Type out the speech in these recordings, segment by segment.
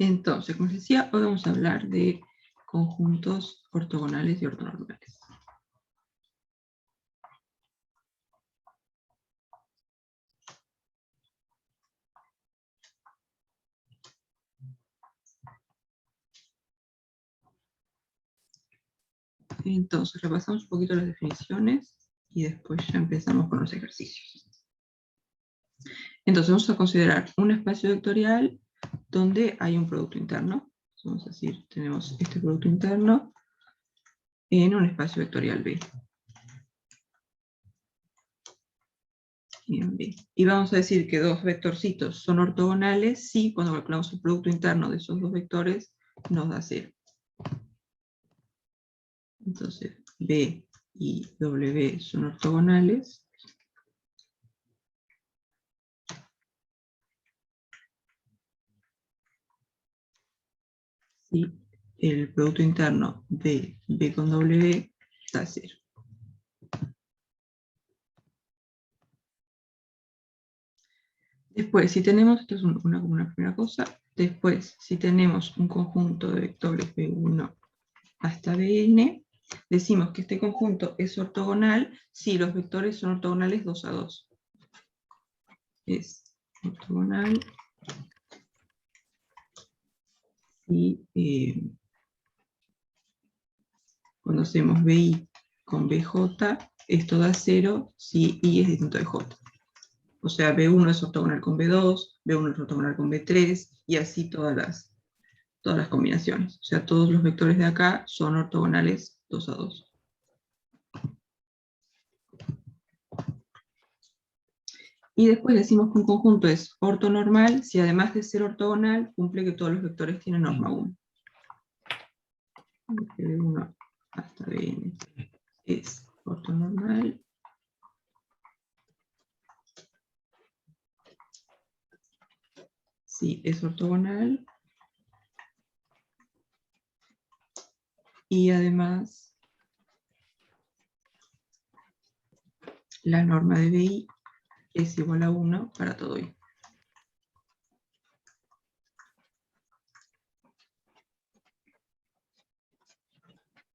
Entonces, como les decía, hoy vamos a hablar de conjuntos ortogonales y ortonormales. Entonces, repasamos un poquito las definiciones y después ya empezamos con los ejercicios. Entonces, vamos a considerar un espacio vectorial donde hay un producto interno. Vamos a decir, tenemos este producto interno en un espacio vectorial B. En B. Y vamos a decir que dos vectorcitos son ortogonales si cuando calculamos el producto interno de esos dos vectores nos da 0. Entonces, B y W son ortogonales. Si el producto interno de B con W da 0. Después, si tenemos, esto es una primera cosa, después, si tenemos un conjunto de vectores B1 hasta Bn, decimos que este conjunto es ortogonal si los vectores son ortogonales 2 a 2. Es ortogonal si cuando hacemos BI con BJ, esto da 0 si I es distinto de J. O sea, B1 es ortogonal con B2, B1 es ortogonal con B3, y así todas las combinaciones. O sea, todos los vectores de acá son ortogonales 2 a 2. Y después decimos que un conjunto es ortonormal si además de ser ortogonal, cumple que todos los vectores tienen norma 1. B1 hasta Bn es ortonormal. Sí, es ortogonal. Y además, la norma de BI es igual a 1 para todo I.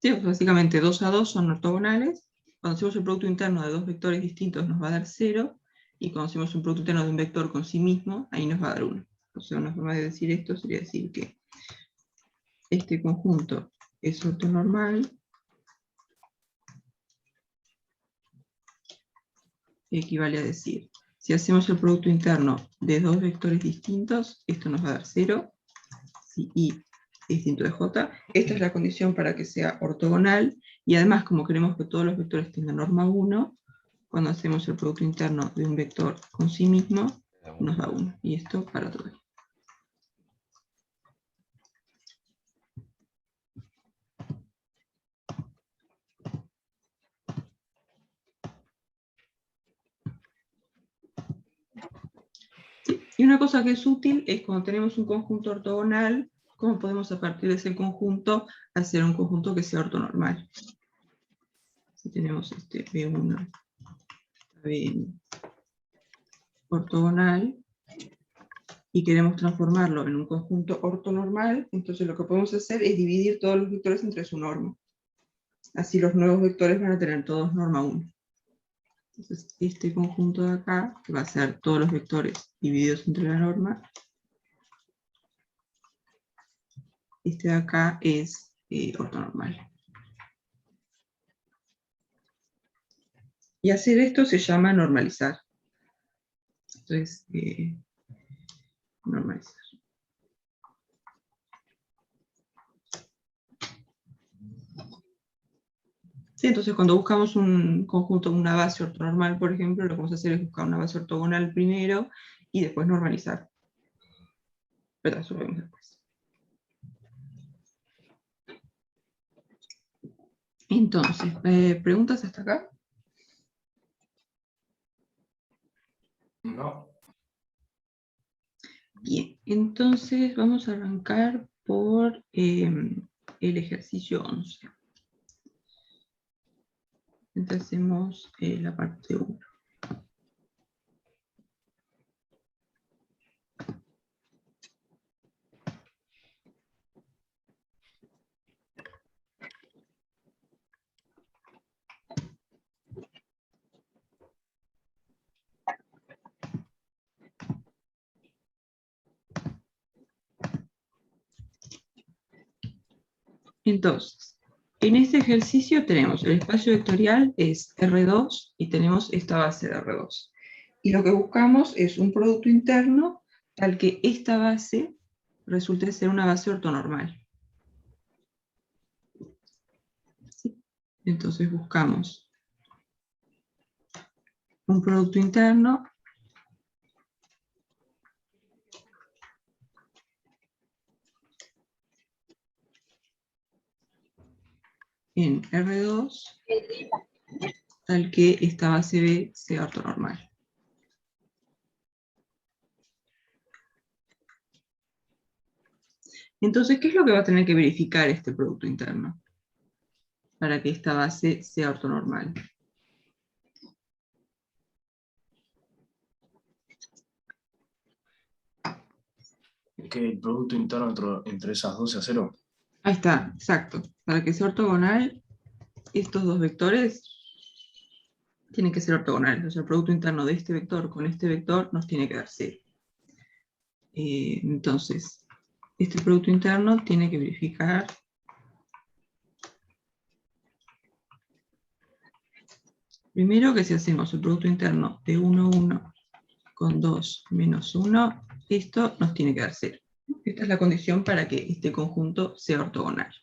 Sí, pues básicamente 2 a 2 son ortogonales. Cuando hacemos el producto interno de dos vectores distintos nos va a dar 0. Y cuando hacemos un producto interno de un vector con sí mismo, ahí nos va a dar 1. O sea, una forma de decir esto sería decir que este conjunto es ortonormal, equivale a decir, si hacemos el producto interno de dos vectores distintos, esto nos va a dar 0, si I es distinto de J. Esta es la condición para que sea ortogonal, y además, como queremos que todos los vectores tengan norma 1, cuando hacemos el producto interno de un vector con sí mismo, nos da 1. Y esto para todo. Sí. Y una cosa que es útil es cuando tenemos un conjunto ortogonal, cómo podemos a partir de ese conjunto hacer un conjunto que sea ortonormal. Si tenemos este B1, Bn ortogonal, y queremos transformarlo en un conjunto ortonormal, entonces lo que podemos hacer es dividir todos los vectores entre su norma. Así los nuevos vectores van a tener todos norma 1. Entonces este conjunto de acá, que va a ser todos los vectores divididos entre la norma, este de acá es ortonormal. Y hacer esto se llama normalizar. Entonces, normalizar. Sí, entonces cuando buscamos un conjunto, una base ortonormal, por ejemplo, lo que vamos a hacer es buscar una base ortogonal primero y después normalizar. Pero eso lo vemos después. Entonces, ¿preguntas hasta acá? No. Bien, entonces vamos a arrancar por el ejercicio 11. Entonces hacemos la parte 1. Entonces, en este ejercicio tenemos el espacio vectorial es R2 y tenemos esta base de R2. Y lo que buscamos es un producto interno tal que esta base resulte ser una base ortonormal. ¿Sí? Entonces buscamos un producto interno en R2 tal que esta base B sea ortonormal. Entonces, ¿qué es lo que va a tener que verificar este producto interno para que esta base sea ortonormal? Que el producto interno entre esas dos sea 0. Ahí está, exacto. Para que sea ortogonal, estos dos vectores tienen que ser ortogonales. O sea, el producto interno de este vector con este vector nos tiene que dar 0. Entonces, este producto interno tiene que verificar primero que si hacemos el producto interno de 1, 1 con 2 menos 1, esto nos tiene que dar 0. Esta es la condición para que este conjunto sea ortogonal.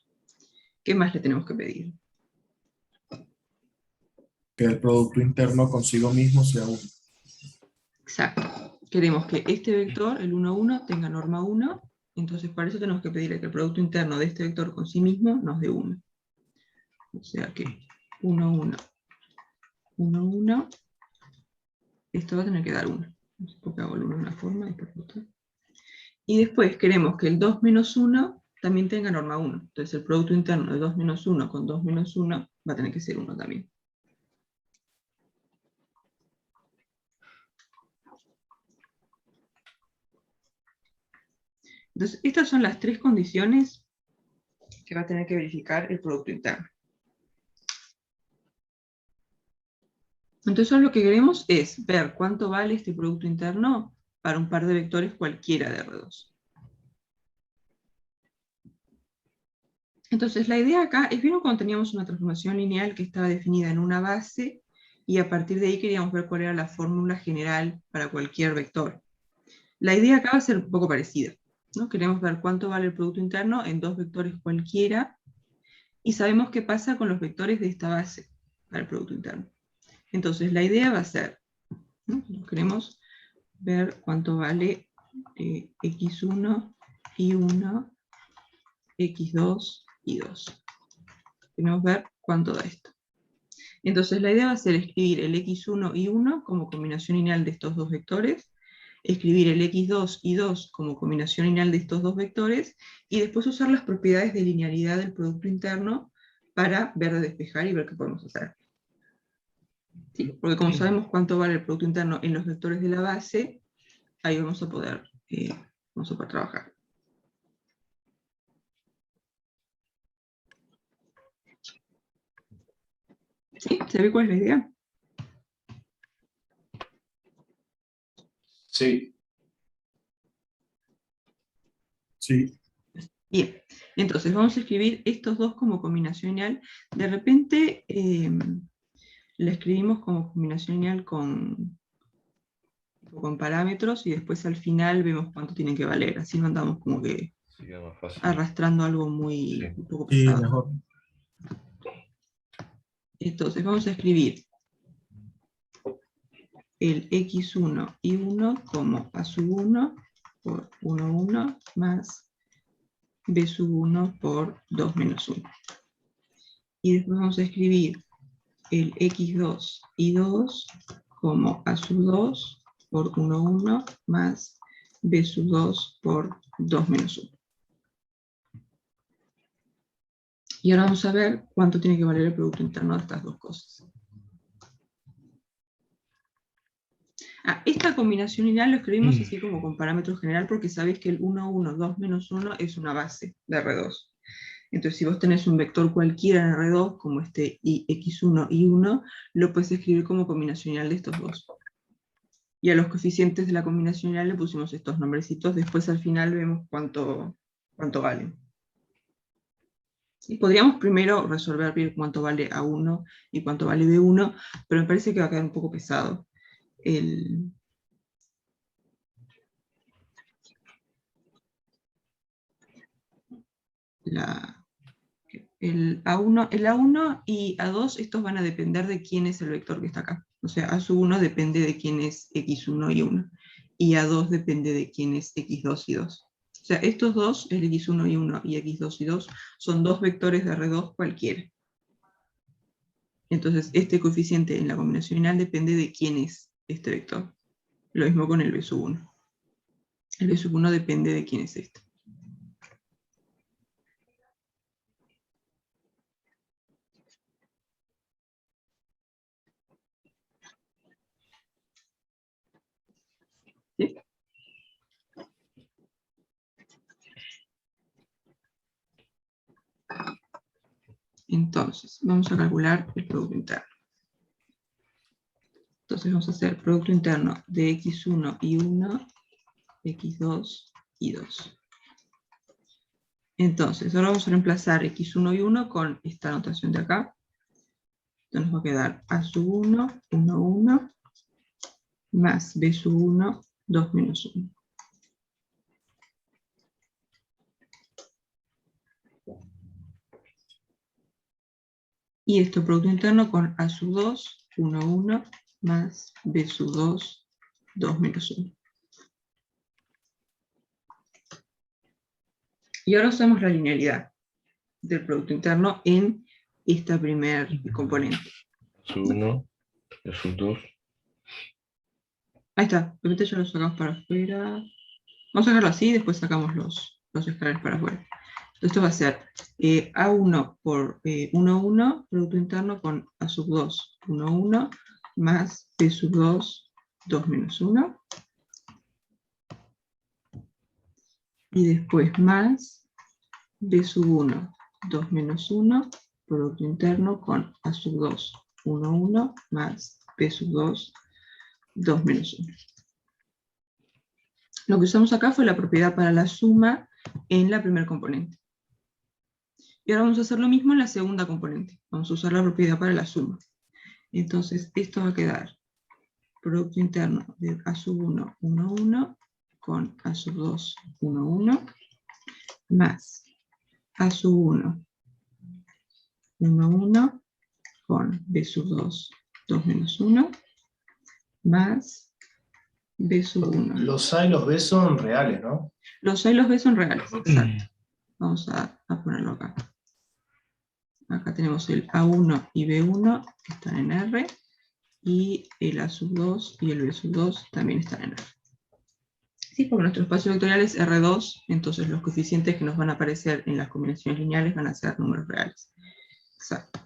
¿Qué más le tenemos que pedir? Que el producto interno consigo mismo sea 1. Exacto. Queremos que este vector, el 1, 1, tenga norma 1, entonces para eso tenemos que pedirle que el producto interno de este vector con sí mismo nos dé 1. O sea que 1, 1, 1, 1, esto va a tener que dar 1. No sé por qué hago el 1 de una forma y por otra. Y después queremos que el 2 menos 1 también tenga norma 1. Entonces el producto interno de 2 menos 1 con 2 menos 1 va a tener que ser 1 también. Entonces estas son las tres condiciones que va a tener que verificar el producto interno. Entonces lo que queremos es ver cuánto vale este producto interno para un par de vectores cualquiera de R2. Entonces la idea acá es, ¿vieron cuando teníamos una transformación lineal que estaba definida en una base y a partir de ahí queríamos ver cuál era la fórmula general para cualquier vector? La idea acá va a ser un poco parecida, ¿no? Queremos ver cuánto vale el producto interno en dos vectores cualquiera y sabemos qué pasa con los vectores de esta base para el producto interno. Entonces la idea va a ser, ¿no? Queremos ver cuánto vale x1, y1, x2, y2. Queremos ver cuánto da esto. Entonces la idea va a ser escribir el x1, y1 como combinación lineal de estos dos vectores, escribir el x2, y2 como combinación lineal de estos dos vectores, y después usar las propiedades de linealidad del producto interno para ver de despejar y ver qué podemos hacer. ¿Sí? Porque como sabemos cuánto vale el producto interno en los vectores de la base, ahí vamos a poder trabajar. ¿Sí? ¿Se ve cuál es la idea? Sí. Sí. Bien, entonces vamos a escribir estos dos como combinación lineal. De repente la escribimos como combinación lineal con parámetros y después al final vemos cuánto tienen que valer. Así no andamos como que arrastrando algo muy un poco pesado. Mejor. Entonces vamos a escribir el x1 y 1 como a sub 1 por 1, 1 más b sub 1 por 2 menos 1. Y después vamos a escribir el x2 y 2 como a sub 2 por 1, 1 más b sub 2 por 2 menos 1. Y ahora vamos a ver cuánto tiene que valer el producto interno de estas dos cosas. Esta combinación lineal lo escribimos así como con parámetro general porque sabéis que el 1, 1, 2 menos 1 es una base de R2. Entonces si vos tenés un vector cualquiera en R2, como este x1, y1, lo puedes escribir como combinación lineal de estos dos. Y a los coeficientes de la combinación lineal le pusimos estos nombrecitos, después al final vemos cuánto valen. Y podríamos primero resolver bien cuánto vale A1 y cuánto vale B1, pero me parece que va a quedar un poco pesado. El A1 y A2, estos van a depender de quién es el vector que está acá. O sea, A1 depende de quién es X1 y 1. Y A2 depende de quién es X2 y 2. O sea, estos dos, el X1 y 1 y X2 y 2, son dos vectores de R2 cualquiera. Entonces, este coeficiente en la combinación final depende de quién es este vector. Lo mismo con el B1. El B1 depende de quién es este. ¿Sí? Entonces, vamos a calcular el producto interno. Entonces vamos a hacer producto interno de X1 y 1, X2 y 2. Entonces, ahora vamos a reemplazar X1 y 1 con esta notación de acá. Entonces nos va a quedar A sub 1, 1, 1, más B sub 1, 2 menos 1. Y esto producto interno con A sub 2, 1, 1, más B sub 2, 2 menos 1. Y ahora usamos la linealidad del producto interno en esta primer componente. Sub 1, sub 2. Ahí está, repite, ya lo sacamos para afuera. Vamos a dejarlo así y después sacamos los escalares para afuera. Esto va a ser A1 por 1, 1, producto interno con A sub 2, 1, 1, más B sub 2, 2 menos 1. Y después más B sub 1, 2 menos 1, producto interno con A sub 2, 1, 1, más B sub 2, 2 menos 1. Lo que usamos acá fue la propiedad para la suma en la primer componente. Y ahora vamos a hacer lo mismo en la segunda componente. Vamos a usar la propiedad para la suma. Entonces, esto va a quedar producto interno de A sub 1, 1, 1, con A sub 2, 1, 1, más A sub 1, 1, 1, con B sub 2, 2 menos 1, más B sub 1. Los A y los B son reales, ¿no? Los A y los B son reales, exacto. Vamos a ponerlo acá. Acá tenemos el A1 y B1 que están en R, y el A sub 2 y el B sub 2 también están en R. Sí, porque nuestro espacio vectorial es R2, entonces los coeficientes que nos van a aparecer en las combinaciones lineales van a ser números reales. Exacto.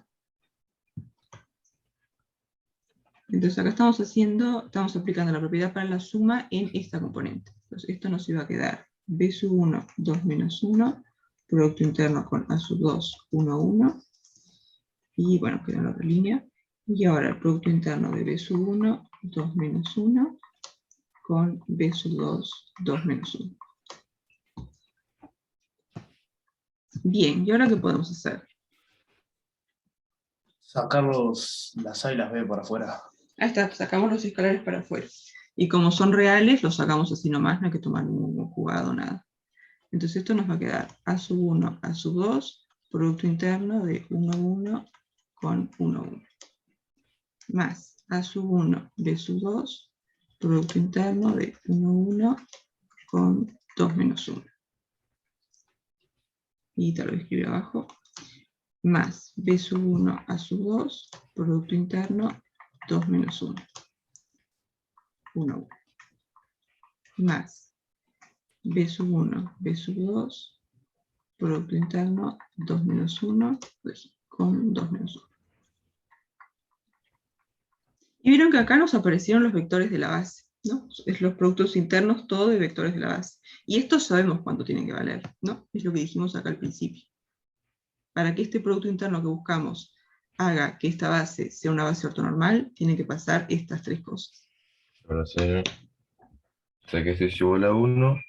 Entonces acá estamos aplicando la propiedad para la suma en esta componente. Entonces esto nos iba a quedar B sub 1, 2 menos 1, producto interno con A sub 2, 1, 1, y bueno, queda en la otra línea. Y ahora el producto interno de B sub 1, 2 menos 1, con B sub 2, 2 menos 1. Bien, ¿y ahora qué podemos hacer? Sacar las A y las B para afuera. Ahí está, sacamos los escalares para afuera. Y como son reales, los sacamos así nomás, no hay que tomar ningún jugado, nada. Entonces esto nos va a quedar A sub 1, A sub 2, producto interno de 1, 1, con 1, 1. Más A sub 1, B sub 2, producto interno de 1, 1, con 2 menos 1. Y te lo voy a escribir abajo. Más B sub 1, A sub 2, producto interno, 2 menos 1. 1, 1. Más B sub 1, B sub 2, producto interno, 2 menos 1, pues, con 2 menos 1. Y vieron que acá nos aparecieron los vectores de la base, ¿no? Es los productos internos, todo de vectores de la base. Y estos sabemos cuánto tienen que valer, ¿no? Es lo que dijimos acá al principio. Para que este producto interno que buscamos haga que esta base sea una base ortonormal, tiene que pasar estas tres cosas. Igual a 0. O sea que esto es igual a 1,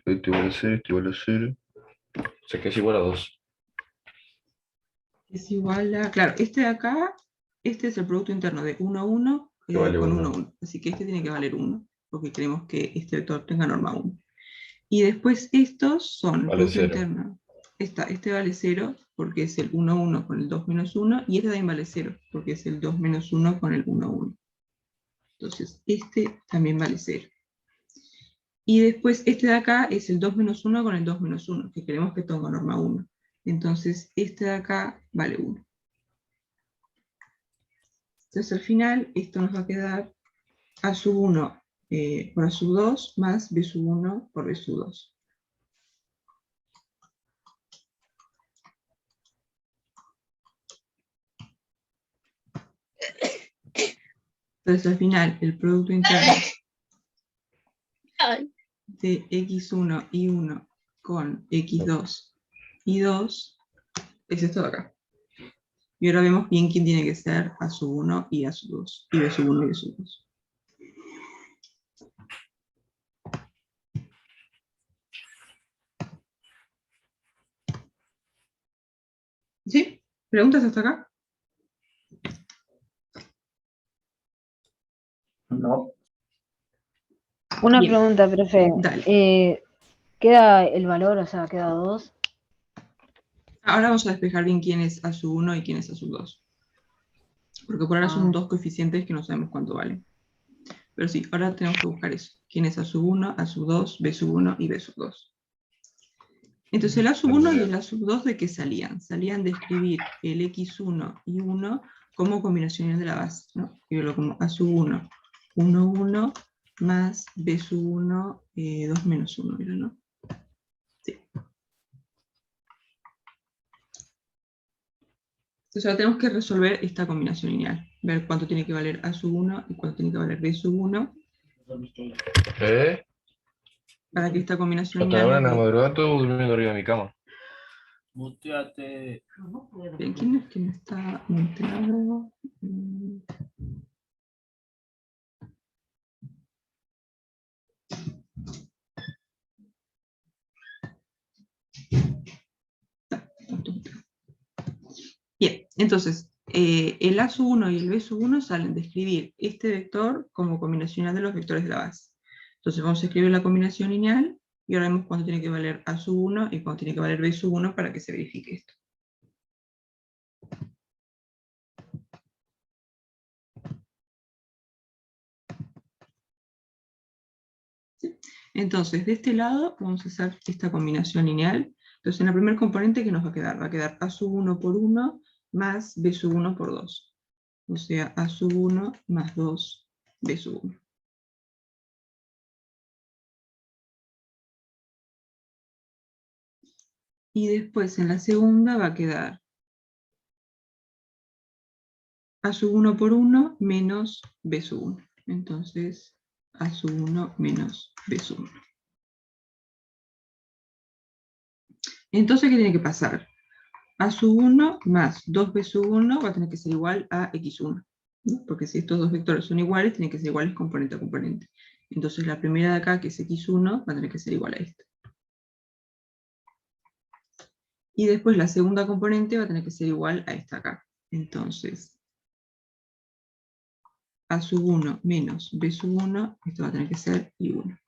esto igual a 0, esto igual a 0. O sea que es igual a 2. es igual a, claro, este de acá, este es el producto interno de 1, 1 Que vale con 1. 1, 1. Así que este tiene que valer 1, porque queremos que este vector tenga norma 1. Y después estos son el Vale producto 0. interno. Este vale 0, porque es el 1, 1 con el 2 menos 1, y este también vale 0, porque es el 2 menos 1 con el 1, 1. Entonces, este también vale 0. Y después este de acá es el 2 menos 1 con el 2 menos 1, que queremos que tenga norma 1. Entonces, este de acá vale 1. Entonces, al final, esto nos va a quedar A sub 1 por A sub 2 más B sub 1 por B sub 2. Entonces, al final, el producto interno de x1 y 1 con x2 y 2 es esto de acá. Y ahora vemos bien quién tiene que ser A sub 1 y A sub 2, y B sub 1 y B sub 2. ¿Sí? ¿Preguntas hasta acá? No. Una Bien. pregunta, profe. Dale. ¿Queda el valor, o sea, queda 2? Ahora vamos a despejar bien quién es A sub 1 y quién es A sub 2. Porque por ahora son dos coeficientes que no sabemos cuánto valen. Pero sí, ahora tenemos que buscar eso. ¿Quién es A sub 1, A sub 2, B sub 1 y B sub 2? Entonces el A sub 1 y el A sub 2, ¿de qué salían? Salían de escribir el x1 y 1 como combinaciones de la base, ¿no? Escribirlo como A sub 1, 1, 1, más B sub 1, 2 menos 1, ¿no? Sí. Entonces ahora tenemos que resolver esta combinación lineal. Ver cuánto tiene que valer A sub 1 y cuánto tiene que valer B sub 1. Para que esta combinación Hasta ahora en la lineal... madrugada estuve durmiendo arriba de mi cama. Muteate. Bien, ¿quién es que no está muteado? Bien, entonces, el A sub 1 y el B sub 1 salen de escribir este vector como combinacional de los vectores de la base. Entonces vamos a escribir la combinación lineal y ahora vemos cuánto tiene que valer A sub 1 y cuánto tiene que valer B sub 1 para que se verifique esto. ¿Sí? Entonces, de este lado vamos a hacer esta combinación lineal. Entonces, en el primer componente, ¿qué nos va a quedar? Va a quedar A sub 1 por 1 más B sub 1 por 2. O sea, A sub 1 más 2 B sub 1. Y después en la segunda va a quedar A sub 1 por 1 menos B sub 1. Entonces, A sub 1 menos B sub 1. Entonces, ¿qué tiene que pasar? A sub 1 más 2B sub 1 va a tener que ser igual a X1. ¿No? Porque si estos dos vectores son iguales, tienen que ser iguales componente a componente. Entonces, la primera de acá, que es X1, va a tener que ser igual a esta. Y después la segunda componente va a tener que ser igual a esta acá. Entonces, A sub 1 menos B sub 1, esto va a tener que ser I1.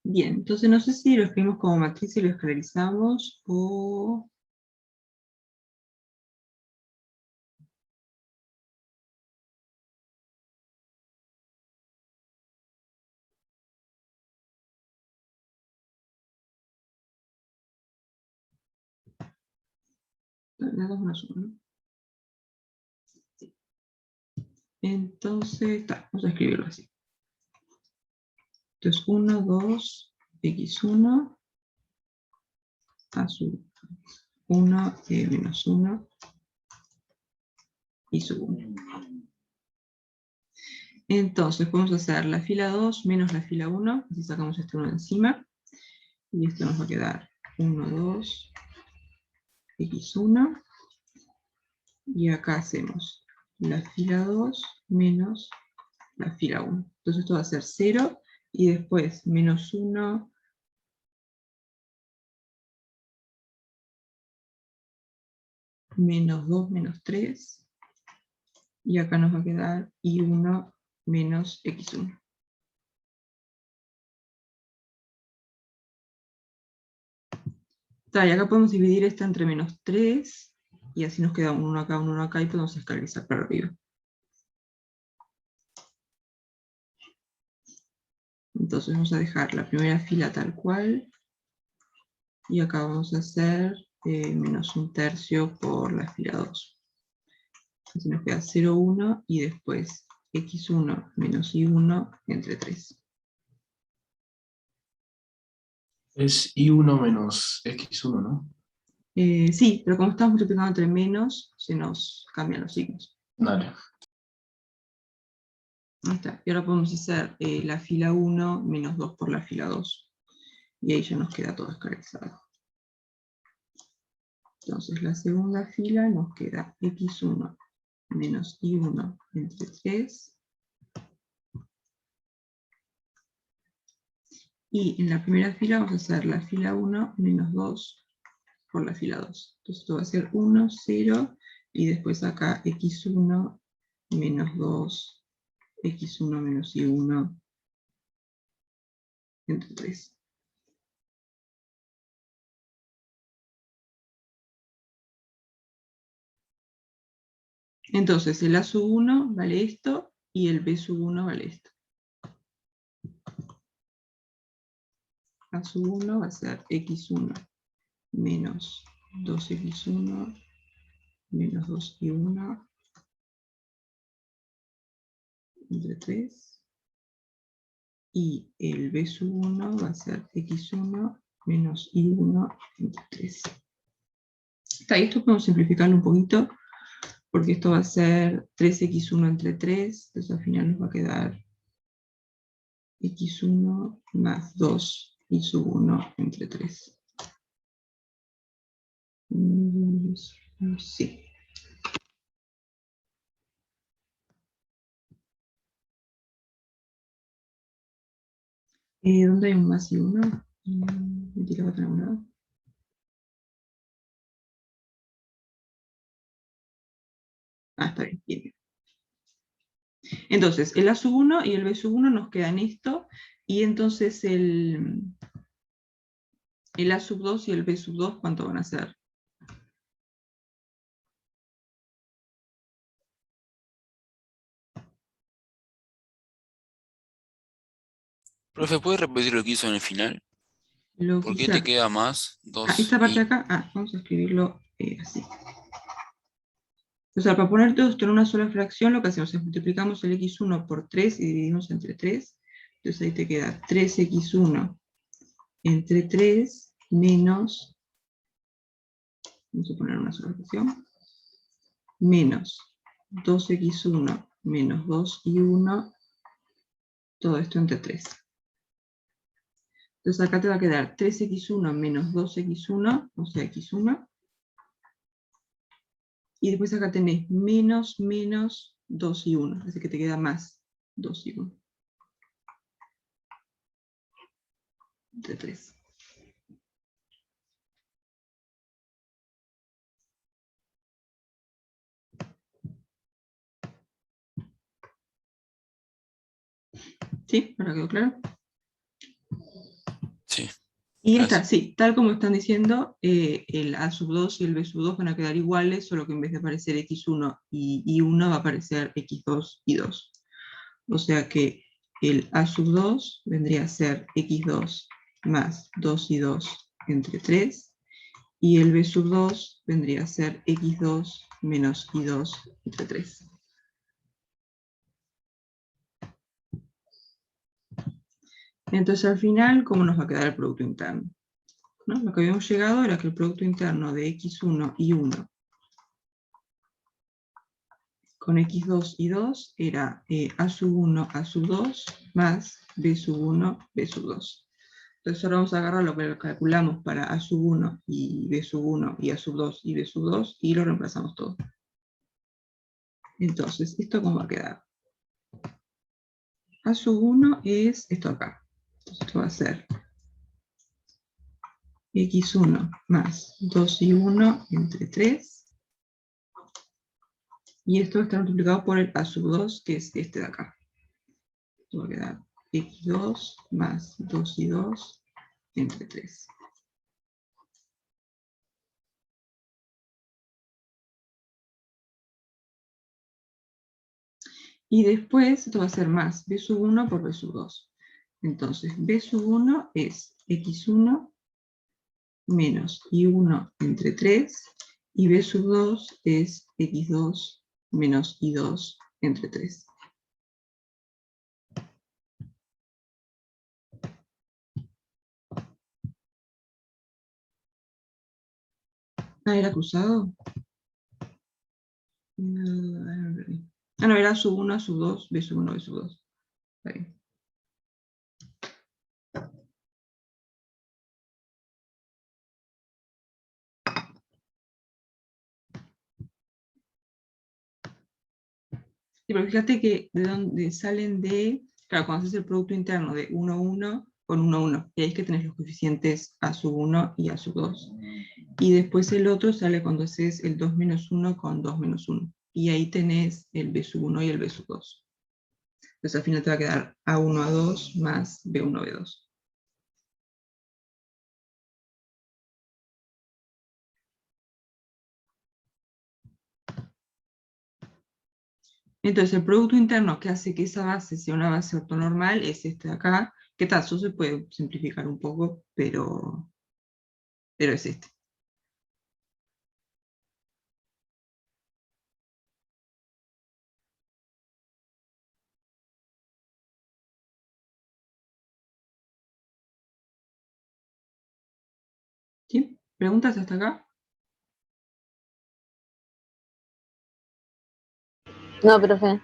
Bien, entonces no sé si lo escribimos como matriz y lo escalarizamos o... La 2 más 1, ¿no? Sí. Entonces, vamos a escribirlo así. Entonces 1, 2, x1, a sub 1, menos 1, y sub 1. Entonces podemos hacer la fila 2 menos la fila 1, así sacamos este 1 de encima, y esto nos va a quedar 1, 2, x1, Y acá hacemos la fila 2 menos la fila 1. Entonces esto va a ser 0, y después menos 1, menos 2, menos 3, y acá nos va a quedar I1 menos X1. Y acá podemos dividir esta entre menos 3, y así nos queda un 1 acá, un 1 acá, y podemos escalarizar para arriba. Entonces vamos a dejar la primera fila tal cual, y acá vamos a hacer menos 1/3 por la fila 2. Entonces nos queda 0, 1, y después x1 menos y1 entre 3. Es I1 menos X1, ¿no? Sí, pero como estamos multiplicando entre menos, se nos cambian los signos. Dale. Ahí está. Y ahora podemos hacer la fila 1 menos 2 por la fila 2. Y ahí ya nos queda todo escalarizado. Entonces la segunda fila nos queda x1 menos y1 entre 3. Y en la primera fila vamos a hacer la fila 1 menos 2 por la fila 2. Entonces esto va a ser 1, 0, y después acá x1 menos 2, x1 menos y1 entre 3. Entonces el A1 vale esto, y el B1 vale esto. A1 va a ser x1 menos 2x1 menos 2y1 entre 3. Y el B1 va a ser x1 menos y1 entre 3. Esto podemos simplificarlo un poquito, porque esto va a ser 3x1 entre 3, entonces al final nos va a quedar x1 más 2y1 entre 3. Sí. ¿Dónde hay un más y 1? Me tiraba a algún lado. Ah, está bien, bien. Entonces, el A1 y el B1 nos quedan esto, y entonces el A2 y el B2, ¿cuánto van a ser? Profe, ¿puedes repetir lo que hizo en el final? Lo ¿Por que qué hice te queda más? esta parte de 2y. acá, vamos a escribirlo así. O sea, para poner todo esto en una sola fracción, lo que hacemos es multiplicamos el x1 por 3 y dividimos entre 3. Entonces ahí te queda 3x1 entre 3 menos, vamos a poner una sola fracción, menos 2x1 menos 2y1, todo esto entre 3. Entonces acá te va a quedar 3x1 menos 2x1, o sea, x1. Y después acá tenés menos 2y1, así que te queda más 2y1. Entre 3. ¿Sí? ¿Ahora quedó claro? Sí. Y Gracias. está, sí, tal como están diciendo, el A2 y el B2 van a quedar iguales, solo que en vez de aparecer x1 y y1 va a aparecer x2 y 2. O sea que el A2 vendría a ser x2 más 2 y 2 entre 3, y el B2 vendría a ser x2 menos y2 entre 3. Entonces al final, ¿cómo nos va a quedar el producto interno? ¿No? Lo que habíamos llegado era que el producto interno de x1 y 1 con x2 y 2 era a1, a2 más b1, b2. Entonces ahora vamos a agarrar lo que calculamos para a1 y b1 y a2 y b2 y lo reemplazamos todo. Entonces, ¿esto cómo va a quedar? A sub 1 es esto acá. Entonces, esto va a ser x1 más 2 y 1 entre 3. Y esto está multiplicado por el a sub 2, que es este de acá. Esto va a quedar x2 más 2 y 2 entre 3. Y después esto va a ser más b sub 1 por b sub 2. Entonces, b sub 1 es x1 menos y1 entre 3, y b sub 2 es x2 menos y2 entre 3. Ah, ¿era cruzado? Ah, no, era sub 1, sub 2, b sub 1, b sub 2. Está bien. Sí, pero fíjate que de donde salen de, claro, cuando haces el producto interno de 1, 1 con 1, 1, y ahí es que tenés los coeficientes a sub 1 y a sub 2. Y después el otro sale cuando haces el 2 menos 1 con 2 menos 1. Y ahí tenés el b sub 1 y el b sub 2. Entonces al final te va a quedar a1, a2 más b1, b2. Entonces el producto interno que hace que esa base sea una base ortonormal es este de acá, que tal, eso se puede simplificar un poco, pero es este. ¿Sí? ¿Preguntas hasta acá? No, profe.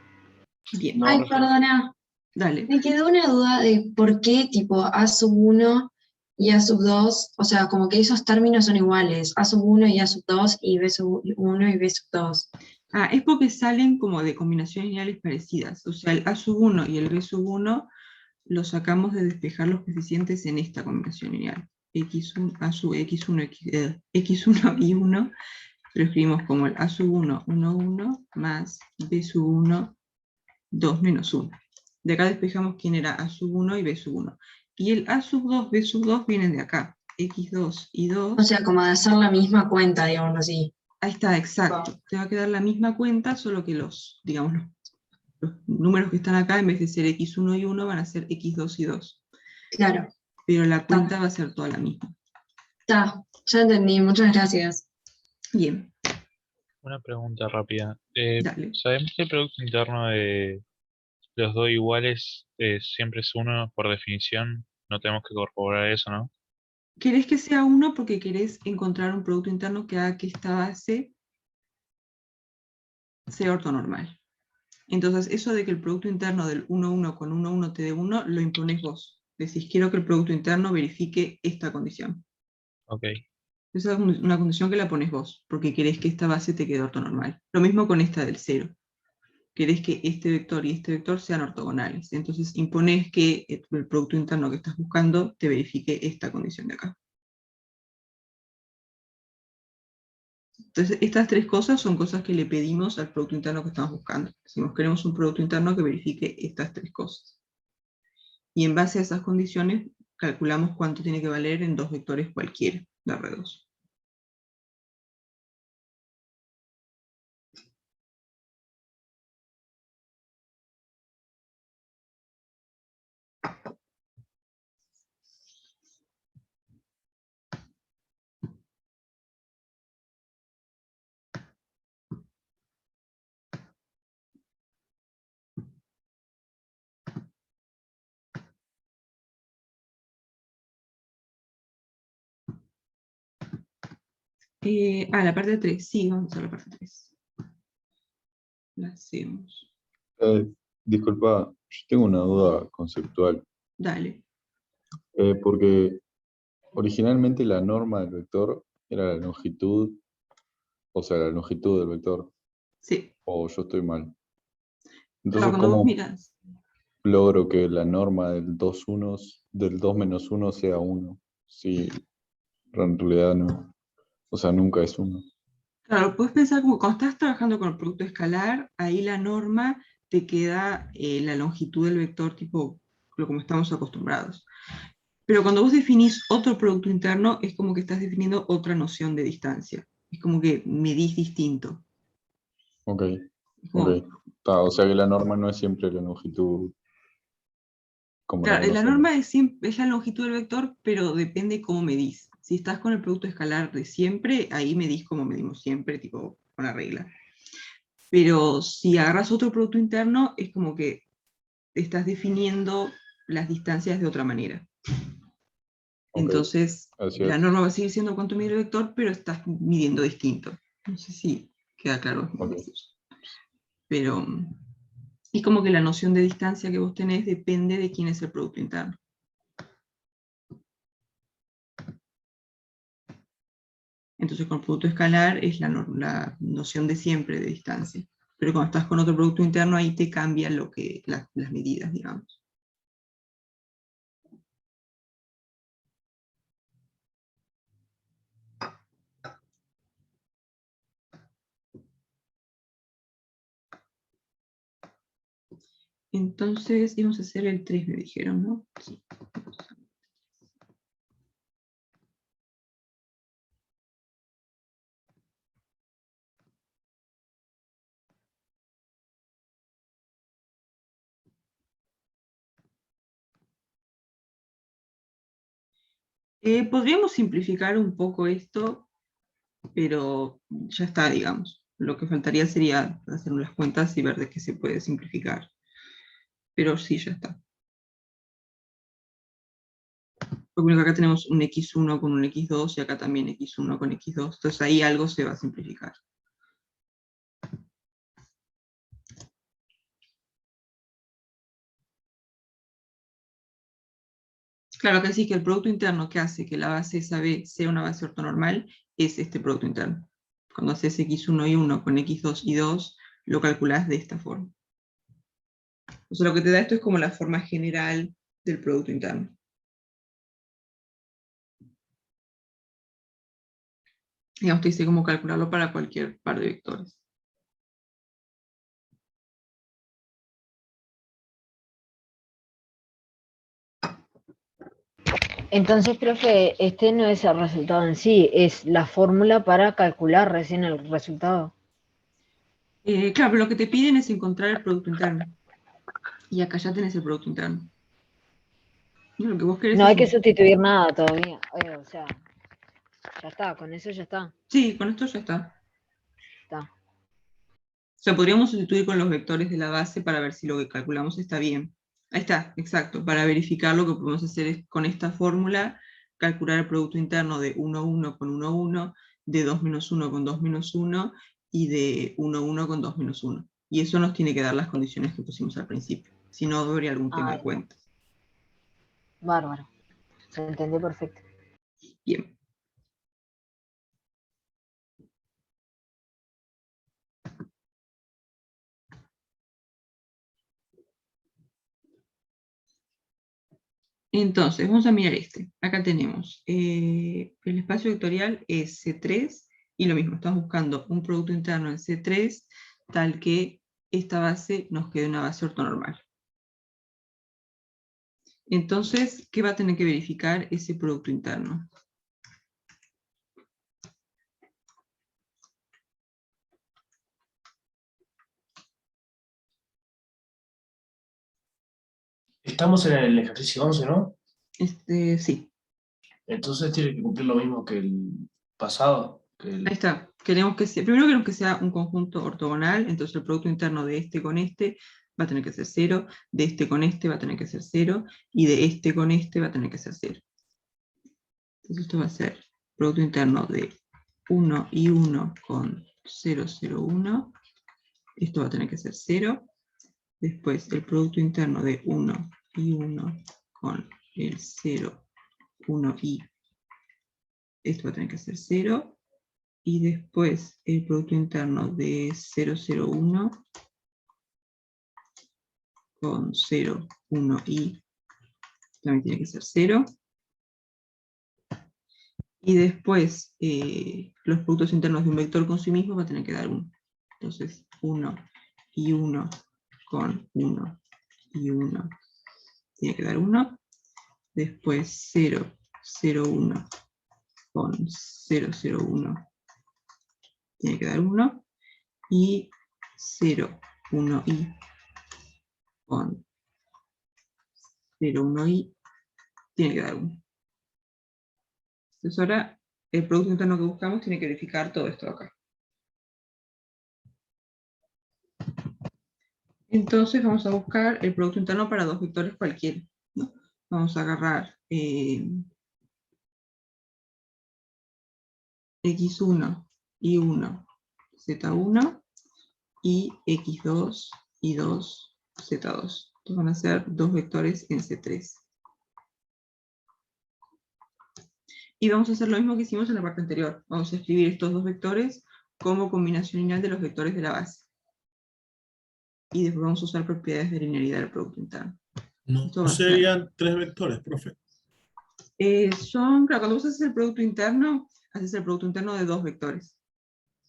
Bien, No, Ay, profe. perdona, dale. me quedó una duda de por qué tipo A sub 1 y A sub 2, o sea, como que esos términos son iguales, A sub 1 y A sub 2 y B sub 1 y B sub 2. Ah, es porque salen como de combinaciones lineales parecidas. O sea, el a sub 1 y el b sub 1 lo sacamos de despejar los coeficientes en esta combinación lineal. X1, a sub x1, x1 y 1, lo escribimos como el a sub 1, 1, 1, más b sub 1, 2 menos 1. De acá despejamos quién era a sub 1 y b sub 1. Y el a sub 2, b sub 2 vienen de acá. X2 y 2. O sea, como de hacer la misma cuenta, digamos así. Ahí está, exacto. Te va a quedar la misma cuenta, solo que digamos, los números que están acá, en vez de ser x1 y 1, van a ser x2 y 2. Claro, Pero la cuenta va a ser toda la misma. está, ya entendí, muchas gracias. Bien, Una pregunta rápida. dale. ¿Sabemos que el producto interno de los dos iguales siempre es uno por definición? No tenemos que corroborar eso, ¿no? ¿Querés que sea 1 porque querés encontrar un producto interno que haga que esta base sea ortonormal? Entonces, eso de que el producto interno del 1, 1 con 1, 1 te dé 1, lo imponés vos. Decís, quiero que el producto interno verifique esta condición. Ok. Esa es una condición que la pones vos, porque querés que esta base te quede ortonormal. Lo mismo con esta del 0. Querés que este vector y este vector sean ortogonales. Entonces imponés que el producto interno que estás buscando te verifique esta condición de acá. Entonces estas tres cosas son cosas que le pedimos al producto interno que estamos buscando. Decimos, queremos un producto interno que verifique estas tres cosas. Y en base a esas condiciones calculamos cuánto tiene que valer en dos vectores cualquiera de R2. La parte 3, sí, vamos a la parte 3. La hacemos. Disculpa, yo tengo una duda conceptual, Dale. porque originalmente la norma del vector era la longitud, o sea, la longitud del vector. Sí. o yo estoy mal. Claro, Entonces, cuando vos ¿cómo miras. logro que la norma del 2 menos 1 sea 1? Si en realidad no, o sea, nunca es 1. Claro, puedes pensar como cuando estás trabajando con el producto escalar, ahí la norma te queda la longitud del vector tipo lo como estamos acostumbrados. Pero cuando vos definís otro producto interno, es como que estás definiendo otra noción de distancia. Es como que medís distinto. Ok, Es ok. como- O sea que la norma no es siempre la longitud como la claro, la conocemos. norma es la longitud del vector, pero depende cómo medís. Si estás con el producto escalar de siempre, ahí medís como medimos siempre, tipo con la regla. Pero si agarras otro producto interno, es como que estás definiendo las distancias de otra manera. Ok, Entonces, así la es. norma va a seguir siendo cuánto mide el vector, pero estás midiendo distinto. No sé si queda claro. Ok. Pero es como que la noción de distancia que vos tenés depende de quién es el producto interno. Entonces, con el producto escalar es la noción de siempre de distancia. Pero cuando estás con otro producto interno, ahí te cambia las medidas, digamos. Entonces, íbamos a hacer el 3, me dijeron, ¿no? Sí. Podríamos simplificar un poco esto, pero ya está, digamos. Lo que faltaría sería hacer unas cuentas y ver de qué se puede simplificar. Pero sí, ya está. Porque acá tenemos un x1 con un x2 y acá también x1 con x2. Entonces ahí algo se va a simplificar. Claro que sí, que el producto interno que hace que la base esa B sea una base ortonormal es este producto interno. Cuando haces x1 y 1 con x2 y 2, lo calculás de esta forma. O sea, lo que te da esto es como la forma general del producto interno. Digamos, te dice cómo calcularlo para cualquier par de vectores. Entonces, profe, este no es el resultado en sí, es la fórmula para calcular recién el resultado. Claro, pero lo que te piden es encontrar el producto interno. Y acá ya tenés el producto interno. Y lo que vos querés No hay es que un... sustituir nada todavía. O sea, ya está, con eso ya está. Sí, con esto ya está. Está. O sea, podríamos sustituir con los vectores de la base para ver si lo que calculamos está bien. Ahí está, exacto. Para verificar lo que podemos hacer es con esta fórmula calcular el producto interno de 1, 1 con 1, 1, de 2 menos 1 con 2 menos 1 y de 1, 1 con 2 menos 1. Y eso nos tiene que dar las condiciones que pusimos al principio. Si no, habría algún tema de Ahí está. cuentas. Bárbaro. Se entendió perfecto. Bien. Entonces, vamos a mirar este. Acá tenemos el espacio vectorial es C3 y lo mismo, estamos buscando un producto interno en C3 tal que esta base nos quede una base ortonormal. Entonces, ¿qué va a tener que verificar ese producto interno? Estamos en el ejercicio 11, ¿no? Sí, Entonces tiene que cumplir lo mismo que el pasado. ahí está. Primero queremos que sea un conjunto ortogonal, entonces el producto interno de este con este va a tener que ser 0, de este con este va a tener que ser 0, y de este con este va a tener que ser 0. Entonces esto va a ser producto interno de 1 y 1 con 0, 0, 1. Esto va a tener que ser 0. Después el producto interno de 1 y 1 con el 0, 1 y. Esto va a tener que ser 0. y después el producto interno de 0, 0, 1 con 0, 1 y también tiene que ser 0. Y después los productos internos de un vector con sí mismo va a tener que dar 1. Entonces 1 y 1 con 1 y 1 tiene que dar 1. Después 0, 0, 1 con 0, 0, 1 tiene que dar 1. Y 0, 1 y con 0, 1 y tiene que dar 1. Entonces ahora el producto interno que buscamos tiene que verificar todo esto acá. Entonces vamos a buscar el producto interno para dos vectores cualquiera, ¿no? Vamos a agarrar x1, y1, z1 y x2, y2, z2. Estos van a ser dos vectores en C3. Y vamos a hacer lo mismo que hicimos en la parte anterior. Vamos a escribir estos dos vectores como combinación lineal de los vectores de la base. Y después vamos a usar propiedades de linealidad del producto interno. No serían tres vectores, profe. Claro, cuando vos haces el producto interno, haces el producto interno de dos vectores.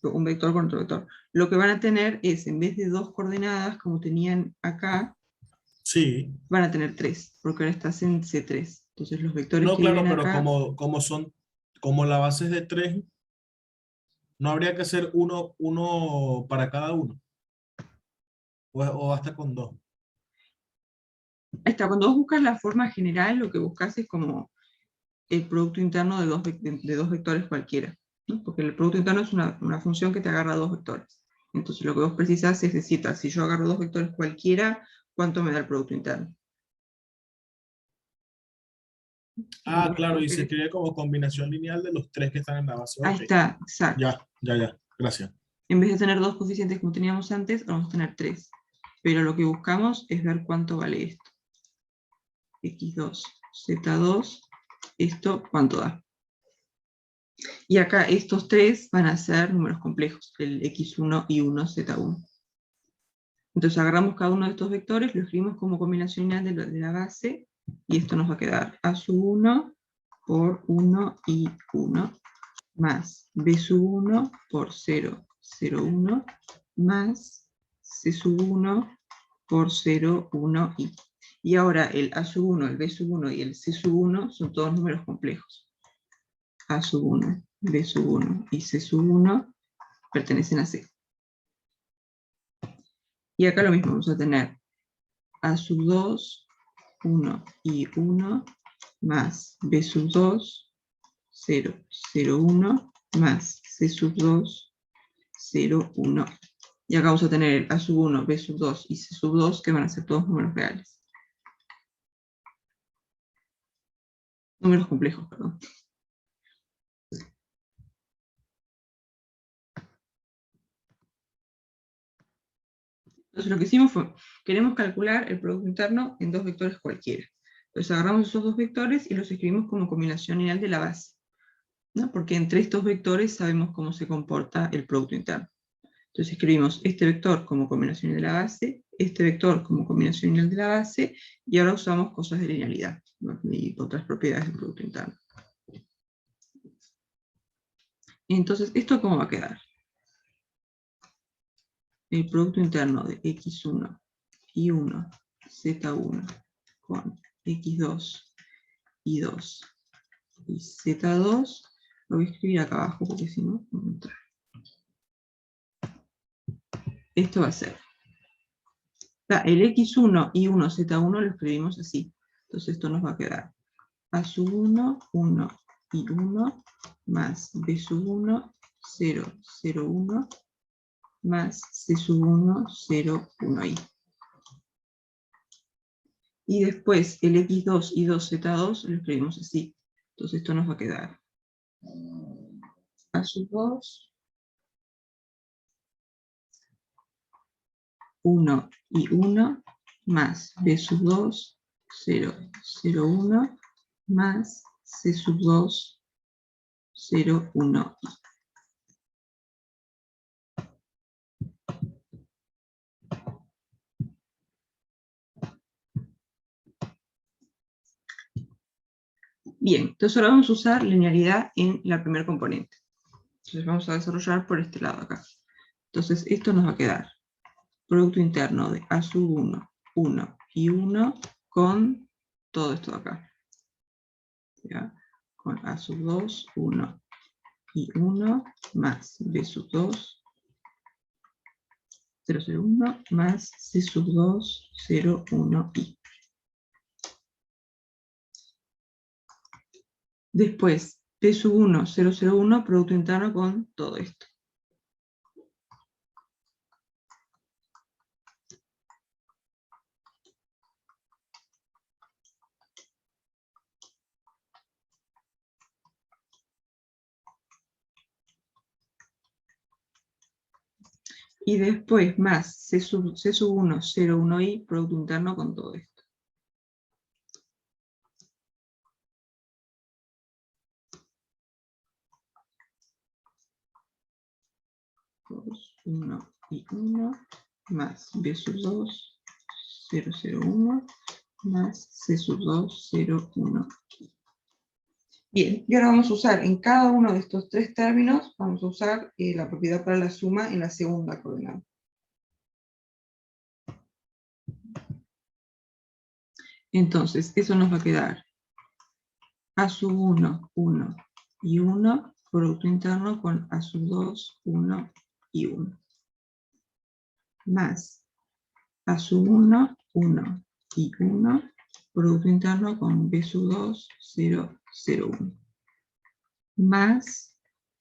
Un vector con otro vector. Lo que van a tener es, en vez de dos coordenadas, como tenían acá, Sí. van a tener tres, porque ahora estás en C3. Entonces los vectores No, que claro, viven pero acá... como la base es de 3, no habría que hacer uno para cada uno. O hasta con 2. Ahí está, cuando vos buscas la forma general, lo que buscas es como el producto interno de dos vectores cualquiera, ¿no? Porque el producto interno es una función que te agarra dos vectores. Entonces lo que vos precisás es decir, si yo agarro dos vectores cualquiera, ¿cuánto me da el producto interno? Ah, claro, y se escribe como combinación lineal de los tres que están en la base. Ahí Ok. está, exacto. Ya. Gracias. En vez de tener dos coeficientes como teníamos antes, vamos a tener tres. Pero lo que buscamos es ver cuánto vale esto. X2, Z2, esto cuánto da. Y acá estos tres van a ser números complejos, el x1, y1, z1. Entonces agarramos cada uno de estos vectores, lo escribimos como combinación lineal de la base, y esto nos va a quedar a1 por 1 y 1, más b1 por 0, 0, 1, más c1 por 0, 1 y. Y ahora el a1, el b1 y el c1 son todos números complejos. A1, B1 y C1 pertenecen a C. Y acá lo mismo, vamos a tener A2, 1 y 1, más B2, 0, 0, 1, más C2, 0, 1. Y acá vamos a tener A1, B2 y C2, que van a ser todos números reales. Números complejos, perdón. Entonces lo que hicimos fue, queremos calcular el producto interno en dos vectores cualquiera. Entonces agarramos esos dos vectores y los escribimos como combinación lineal de la base, ¿no? Porque entre estos vectores sabemos cómo se comporta el producto interno. Entonces escribimos este vector como combinación lineal de la base, este vector como combinación lineal de la base, y ahora usamos cosas de linealidad, ¿no? Y otras propiedades del producto interno. Entonces, ¿esto cómo va a quedar? El producto interno de x1, y1, z1 con x2, y2 y z2, lo voy a escribir acá abajo porque si no, no me entra. Esto va a ser, el x1, y1, z1 lo escribimos así. Entonces esto nos va a quedar a1, 1 y 1, más b1, 0, 0, 1, más c1, 0, 1 y. Y después el x2, y2, z2 lo escribimos así. Entonces esto nos va a quedar a2, 1 y 1, más b2, 0, 0, 1, más c2, 0, 1 y. Bien, entonces ahora vamos a usar linealidad en la primer componente. Entonces vamos a desarrollar por este lado acá. Entonces esto nos va a quedar producto interno de A sub 1, 1 y 1 con todo esto de acá. ¿Ya? Con A sub 2, 1 y 1 más B sub 2, 0, 0, 1 más C sub 2, 0, 1 y. Después, P sub 1, 0, 0, 1, producto interno con todo esto. Y después más C sub 1, 0, 1 y producto interno con todo esto. 2, 1 y 1 más B sub 2, 0, 0, 1 más C sub 2, 0, 1. Bien, y ahora vamos a usar en cada uno de estos tres términos, vamos a usar la propiedad para la suma en la segunda coordenada. Entonces, eso nos va a quedar A sub 1, 1 y 1, producto interno con A sub 2, 1 y 1. Más A sub 1, 1 y 1, producto interno con B sub 2, 0, 0, 1. Más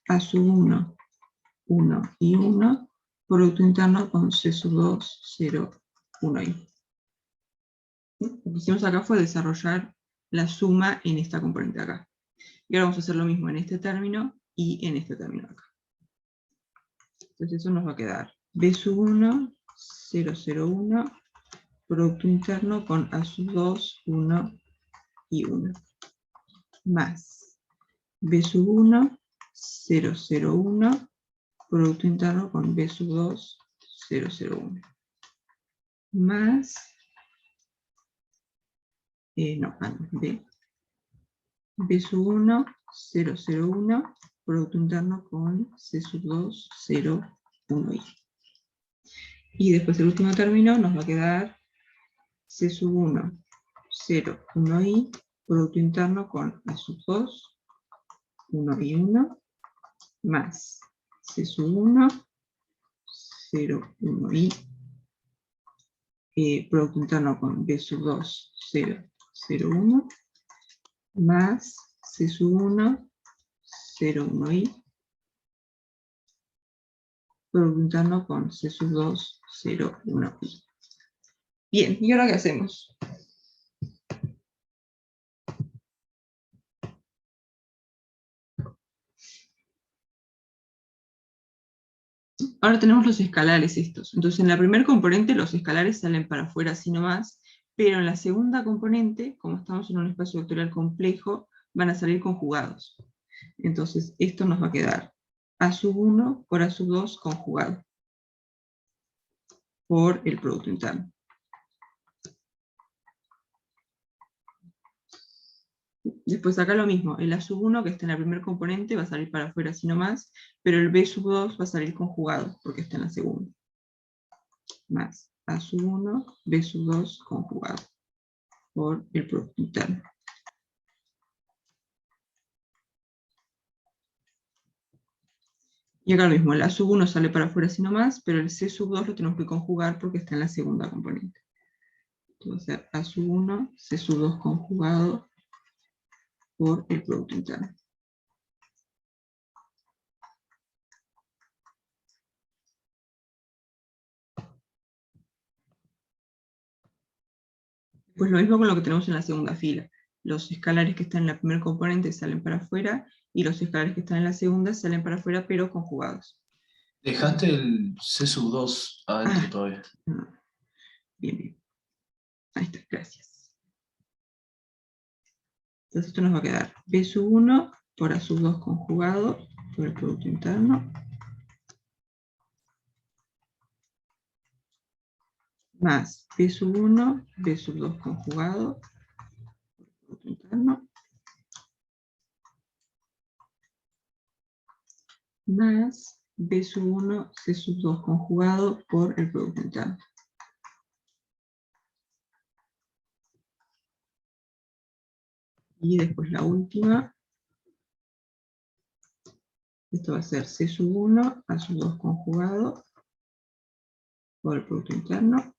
A sub 1, 1 y 1, producto interno con C sub 2, 0, 1 y. Lo que hicimos acá fue desarrollar la suma en esta componente acá. Y ahora vamos a hacer lo mismo en este término y en este término acá. Entonces eso nos va a quedar B sub 1, 0, 0, 1, producto interno con A sub 2, 1 y 1. Más B sub 1, 0, 0, 1, producto interno con B sub 2, 0, 0, 1. Más, B sub 1, 0, 0, 1, producto interno con C sub 2, 0, 1 y. Y después el último término nos va a quedar C sub 1, 0, 1 y, producto interno con A sub 2, 1 y 1, más C sub 1, 0, 1 y, producto interno con B sub 2, 0, 0, 1, más C sub 1, 0, 1 y, producto interno con C sub 2, 0, 1 y. Bien, ¿y ahora qué hacemos? Ahora tenemos los escalares estos. Entonces en la primera componente los escalares salen para afuera así nomás, pero en la segunda componente, como estamos en un espacio vectorial complejo, van a salir conjugados. Entonces esto nos va a quedar A sub 1 por A sub 2 conjugado por el producto interno. Después acá lo mismo, el A sub 1 que está en la primera componente va a salir para afuera así nomás, pero el B sub 2 va a salir conjugado porque está en la segunda. Más A sub 1, B sub 2 conjugado por el producto interno. Y acá lo mismo, el A sub 1 sale para afuera así nomás, pero el C sub 2 lo tenemos que conjugar porque está en la segunda componente. Entonces A sub 1, C sub 2 conjugado por el producto interno. Pues lo mismo con lo que tenemos en la segunda fila. Los escalares que están en la primera componente salen para afuera, y los escalares que están en la segunda salen para afuera, pero conjugados. Dejaste el C sub 2 adentro todavía. Bien, bien. Ahí está, gracias. Entonces esto nos va a quedar B sub 1 por A sub 2 conjugado por el producto interno. Más B sub 1, B sub 2 conjugado por el producto interno. más B sub 1, C sub 2 conjugado por el producto interno. Y después la última. Esto va a ser C sub 1, A sub 2 conjugado por el producto interno.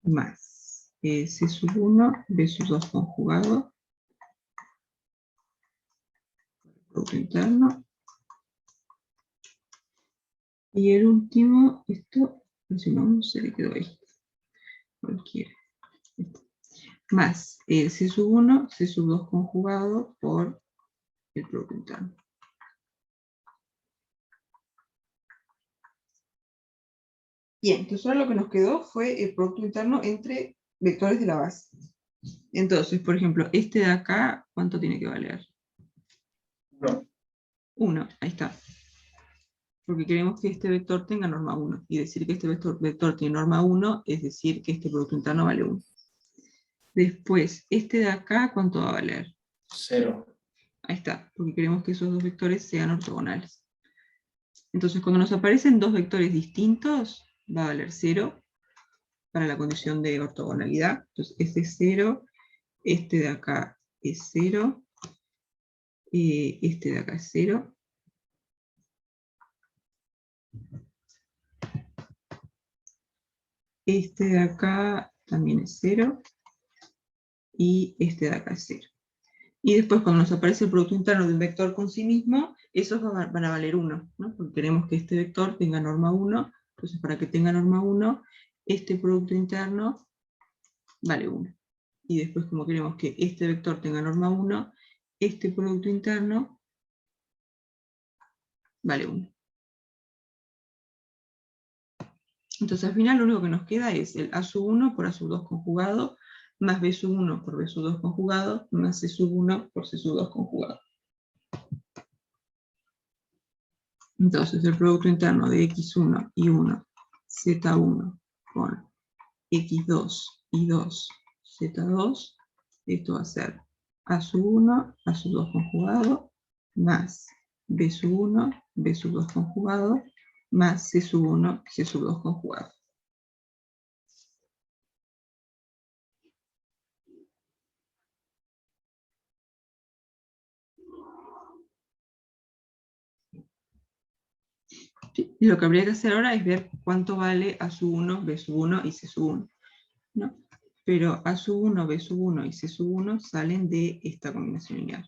Más C sub 1, B sub 2 conjugado por el producto interno. Y el último, esto, si no se le quedó ahí. Cualquiera. Más C sub 1, C sub 2 conjugado por el producto interno. Bien, entonces ahora lo que nos quedó fue el producto interno entre vectores de la base. Entonces, por ejemplo, este de acá, ¿cuánto tiene que valer? 1, ahí está. Porque queremos que este vector tenga norma 1. Y decir que este vector tiene norma 1 es decir que este producto interno vale 1. Después, este de acá, ¿cuánto va a valer? 0. Ahí está, porque queremos que esos dos vectores sean ortogonales. Entonces, cuando nos aparecen dos vectores distintos, va a valer 0 para la condición de ortogonalidad. Entonces, este es 0, este de acá es 0, este de acá es 0. Este de acá también es 0, y este de acá es 0. Y después cuando nos aparece el producto interno de un vector con sí mismo, esos van a valer 1, ¿no? Porque queremos que este vector tenga norma 1, entonces para que tenga norma 1, este producto interno vale 1. Y después como queremos que este vector tenga norma 1, este producto interno vale 1. Entonces al final lo único que nos queda es el A sub 1 por A sub 2 conjugado, más B sub 1 por B sub 2 conjugado, más C sub 1 por C sub 2 conjugado. Entonces el producto interno de x1 y 1, z1 con x2 y 2, z2, esto va a ser A sub 1, A sub 2 conjugado, más B sub 1, B sub 2 conjugado, más C sub 1, C sub 2 conjugado. Sí, y lo que habría que hacer ahora es ver cuánto vale A sub 1, B sub 1 y C sub 1, ¿no? Pero A sub 1, B sub 1 y C sub 1 salen de esta combinación lineal.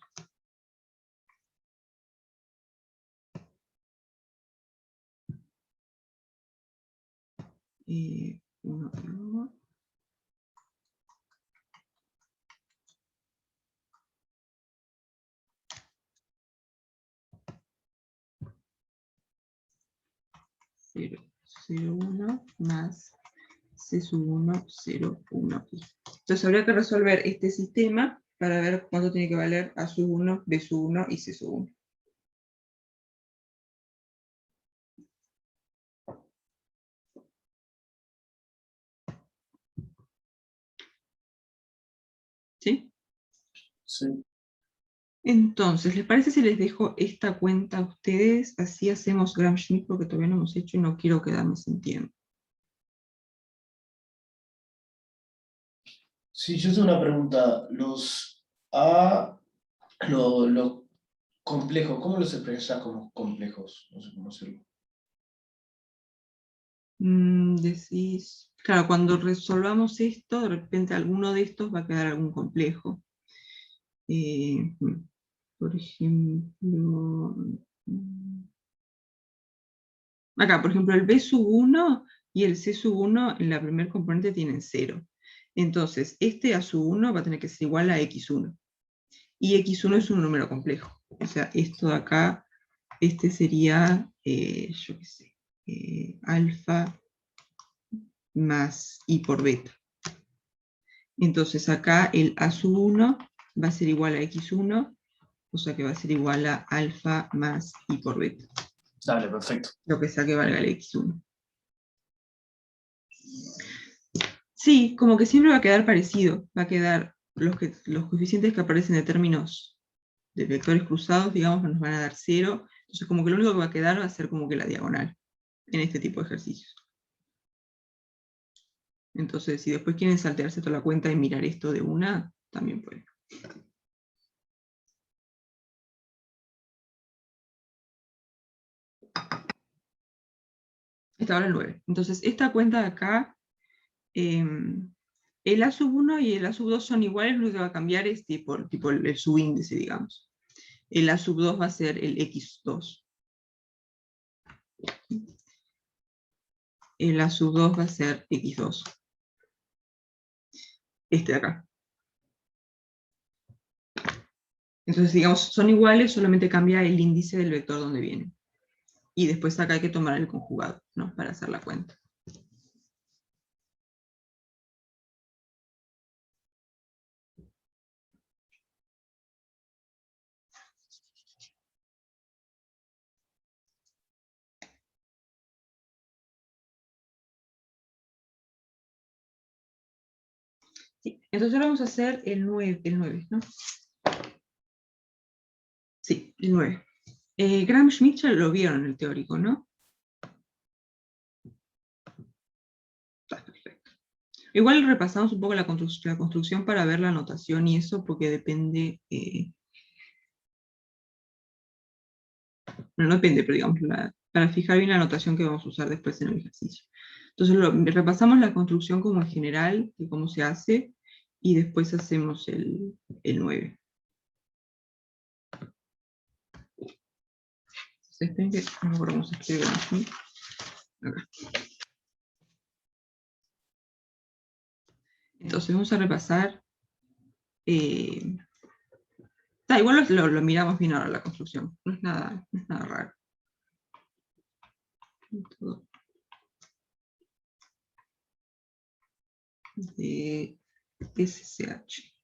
Uno y uno. Cero, 0, 1 más C sub 1, 0, 1. Entonces habría que resolver este sistema para ver cuánto tiene que valer A sub 1, B sub 1 y C sub 1. ¿Sí? Sí. Entonces, ¿les parece si les dejo esta cuenta a ustedes? Así hacemos Gram-Schmidt porque todavía no hemos hecho y no quiero quedarme sin tiempo. Sí, yo tengo una pregunta. Los A, los complejos, ¿cómo los expresas como complejos? No sé cómo hacerlo. Decís, claro, cuando resolvamos esto, de repente alguno de estos va a quedar algún complejo. Por ejemplo, acá, por ejemplo, el B sub 1 y el C sub 1 en la primer componente tienen 0. Entonces, este A sub 1 va a tener que ser igual a X1. Y X1 es un número complejo. O sea, esto de acá, este sería, yo qué sé, alfa más I por beta. Entonces acá el A sub 1 va a ser igual a X1, o sea que va a ser igual a alfa más I por beta. Dale, perfecto. Lo que sea que valga el X1. Sí, como que siempre va a quedar parecido. Va a quedar los coeficientes que aparecen de términos vectores cruzados, digamos, nos van a dar 0. Entonces como que lo único que va a quedar va a ser como que la diagonal en este tipo de ejercicios. Entonces, si después quieren saltearse toda la cuenta y mirar esto de una, también pueden. Esta ahora el 9. Entonces, esta cuenta de acá, el A sub 1 y el A sub 2 son iguales, lo que va a cambiar es tipo el subíndice, digamos. El A sub 2 va a ser el X2. El A sub 2 va a ser X2. Este de acá. Entonces, digamos, son iguales, solamente cambia el índice del vector donde viene. Y después acá hay que tomar el conjugado, ¿no? Para hacer la cuenta. Sí, entonces ahora vamos a hacer el 9, ¿no? Sí, el 9. Gram-Schmidt ya lo vieron en el teórico, ¿no? Está perfecto. Igual repasamos un poco la construcción para ver la notación y eso, porque depende... bueno, no depende, pero digamos, para fijar bien la notación que vamos a usar después en el ejercicio. Entonces repasamos la construcción como en general, de cómo se hace, y después hacemos el 9. Esperen que no me acuerdo cómo se escribe aquí. Acá. Entonces vamos a repasar. Igual lo miramos bien ahora la construcción. No es nada raro. Todo de SSH.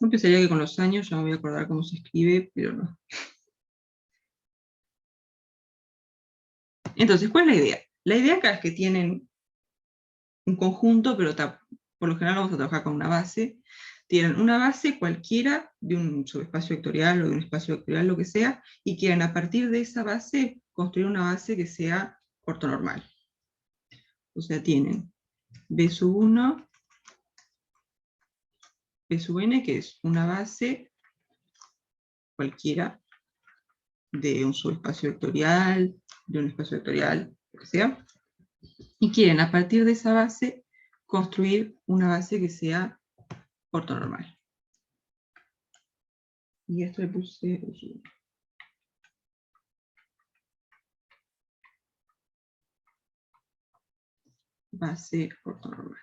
No pensaría que con los años ya me voy a acordar cómo se escribe, pero no. Entonces, ¿cuál es la idea? La idea acá es que tienen un conjunto, pero por lo general vamos a trabajar con una base. Tienen una base cualquiera de un subespacio vectorial o de un espacio vectorial, lo que sea, y quieren a partir de esa base construir una base que sea ortonormal. O sea, tienen B sub 1, B sub n, que es una base cualquiera de un subespacio vectorial, de un espacio vectorial, lo que sea, y quieren a partir de esa base construir una base que sea ortonormal. Y esto le puse base ortonormal.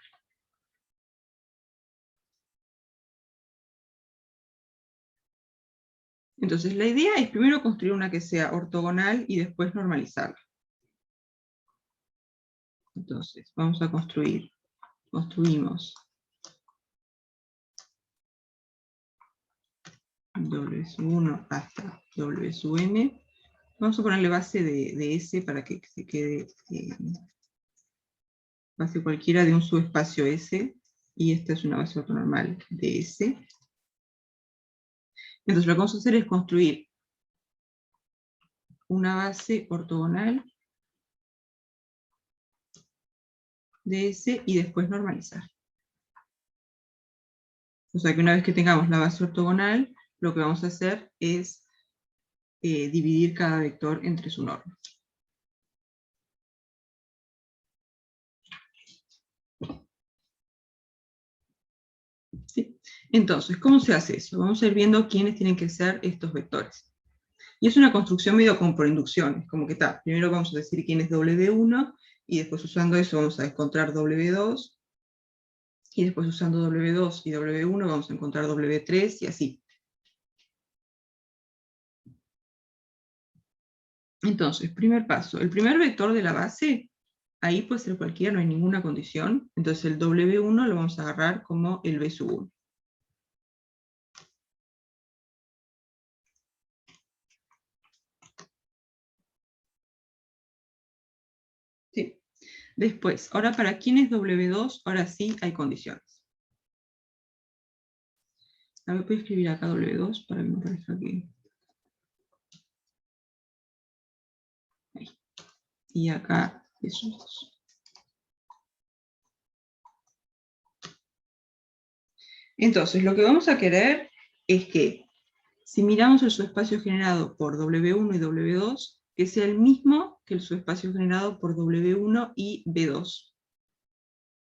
Entonces la idea es primero construir una que sea ortogonal y después normalizarla. Entonces vamos a construimos W sub 1 hasta W sub n. Vamos a ponerle base de S para que se quede base cualquiera de un subespacio S, y esta es una base ortonormal de S. Entonces lo que vamos a hacer es construir una base ortogonal de S y después normalizar. O sea que una vez que tengamos la base ortogonal, lo que vamos a hacer es dividir cada vector entre su norma. ¿Sí? Entonces, ¿cómo se hace eso? Vamos a ir viendo quiénes tienen que ser estos vectores. Y es una construcción medio como por inducción, es como que está, primero vamos a decir quién es W1, y después usando eso vamos a encontrar W2, y después usando W2 y W1 vamos a encontrar W3, y así. Entonces, primer paso, el primer vector de la base, ahí puede ser cualquiera, no hay ninguna condición, entonces el W1 lo vamos a agarrar como el B sub 1. ¿Sí? Después, ahora para quién es W2, ahora sí hay condiciones. A ver, voy a escribir acá W2 para que no parezca que... Ahí. Y acá esos dos. Entonces, lo que vamos a querer es que, si miramos el subespacio generado por W1 y W2, que sea el mismo que el subespacio generado por W1 y B2.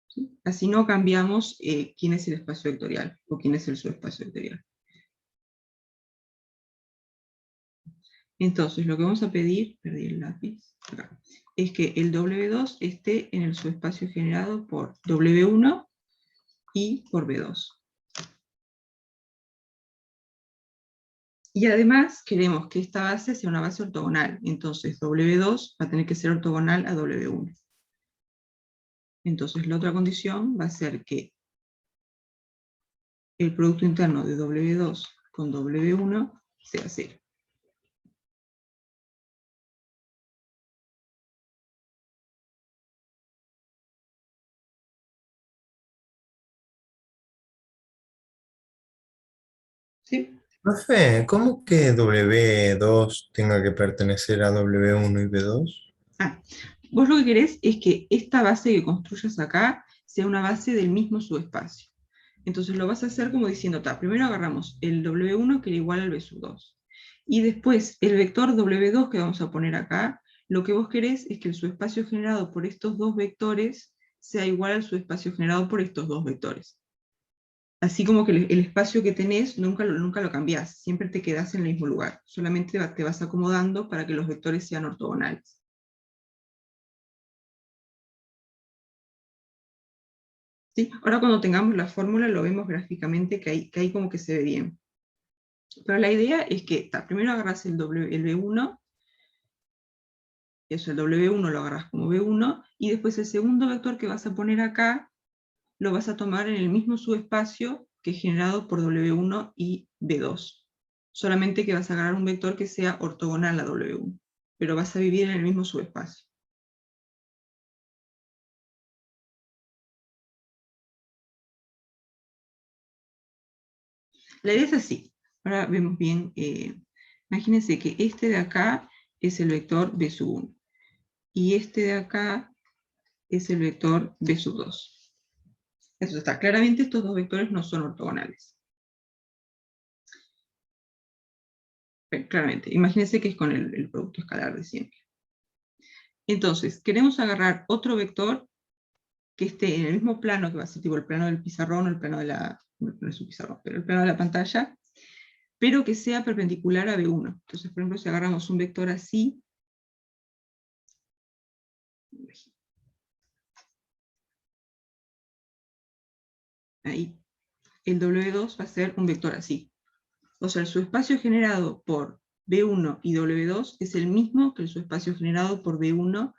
¿Sí? Así no cambiamos quién es el espacio vectorial o quién es el subespacio vectorial. Entonces, lo que vamos a pedir, perdí el lápiz, acá, es que el W2 esté en el subespacio generado por W1 y por B2. Y además queremos que esta base sea una base ortogonal, entonces W2 va a tener que ser ortogonal a W1. Entonces la otra condición va a ser que el producto interno de W2 con W1 sea 0. ¿Sí? Profe, ¿cómo que W2 tenga que pertenecer a W1 y B2? Ah, vos lo que querés es que esta base que construyas acá sea una base del mismo subespacio. Entonces lo vas a hacer como diciendo, primero agarramos el W1 que era igual al B sub 2. Y después el vector W2 que vamos a poner acá, lo que vos querés es que el subespacio generado por estos dos vectores sea igual al subespacio generado por estos dos vectores. Así como que el espacio que tenés nunca lo cambiás, siempre te quedás en el mismo lugar. Solamente te vas acomodando para que los vectores sean ortogonales. ¿Sí? Ahora cuando tengamos la fórmula lo vemos gráficamente que ahí como que se ve bien. Pero la idea es que primero agarras el B1, eso, el W1 lo agarras como B1, y después el segundo vector que vas a poner acá, lo vas a tomar en el mismo subespacio que es generado por W1 y B2. Solamente que vas a agarrar un vector que sea ortogonal a W1, pero vas a vivir en el mismo subespacio. La idea es así. Ahora vemos bien. Imagínense que este de acá es el vector B sub 1. Y este de acá es el vector B sub 2. Eso está. Claramente estos dos vectores no son ortogonales. Pero, claramente. Imagínense que es con el producto escalar de siempre. Entonces, queremos agarrar otro vector que esté en el mismo plano, que va a ser tipo el plano del pizarrón o el plano de la... no es un pizarrón, pero el plano de la pantalla, pero que sea perpendicular a B1. Entonces, por ejemplo, si agarramos un vector así, ahí, el W2 va a ser un vector así. O sea, el subespacio generado por B1 y W2 es el mismo que el subespacio generado por B1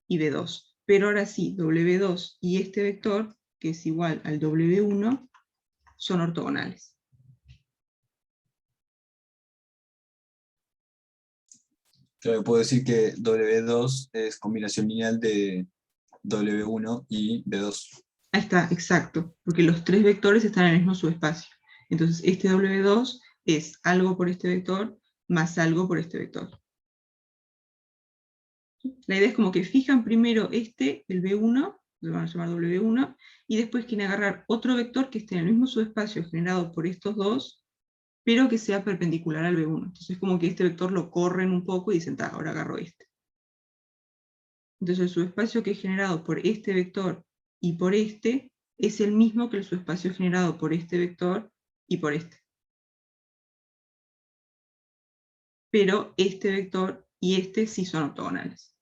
y B2. Pero ahora sí, W2 y este vector, que es igual al W1, son ortogonales. Claro, puedo decir que W2 es combinación lineal de W1 y B2. Ahí está, exacto, porque los tres vectores están en el mismo subespacio. Entonces este W2 es algo por este vector más algo por este vector. La idea es como que fijan primero el B1, lo van a llamar W1, y después quieren agarrar otro vector que esté en el mismo subespacio generado por estos dos, pero que sea perpendicular al B1. Entonces como que este vector lo corren un poco y dicen, ahora agarro este. Entonces el subespacio que es generado por este vector y por este es el mismo que el subespacio generado por este vector y por este. Pero este vector y este sí son ortogonales.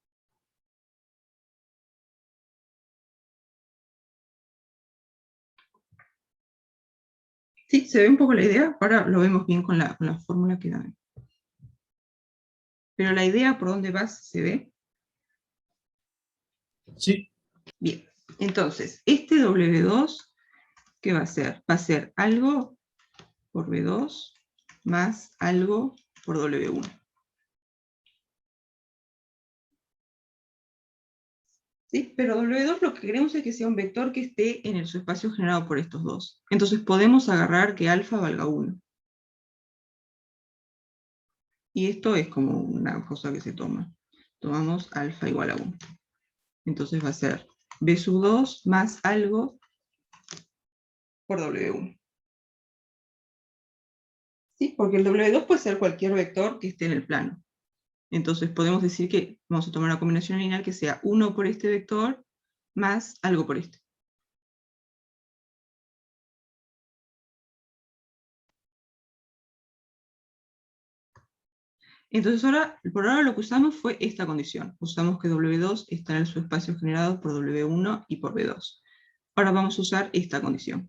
Sí, se ve un poco la idea, ahora lo vemos bien con la fórmula que da. Pero la idea por dónde vas, ¿se ve? Sí. Bien, entonces, este W2, ¿qué va a ser? Va a ser algo por B2 más algo por W1. ¿Sí? Pero W2 lo que queremos es que sea un vector que esté en el subespacio generado por estos dos. Entonces podemos agarrar que alfa valga 1. Y esto es como una cosa que se toma. Tomamos alfa igual a 1. Entonces va a ser B sub 2 más algo por W1. ¿Sí? Porque el W2 puede ser cualquier vector que esté en el plano. Entonces podemos decir que vamos a tomar una combinación lineal que sea 1 por este vector más algo por este. Entonces por ahora lo que usamos fue esta condición. Usamos que W2 está en el subespacio generado por W1 y por B2. Ahora vamos a usar esta condición.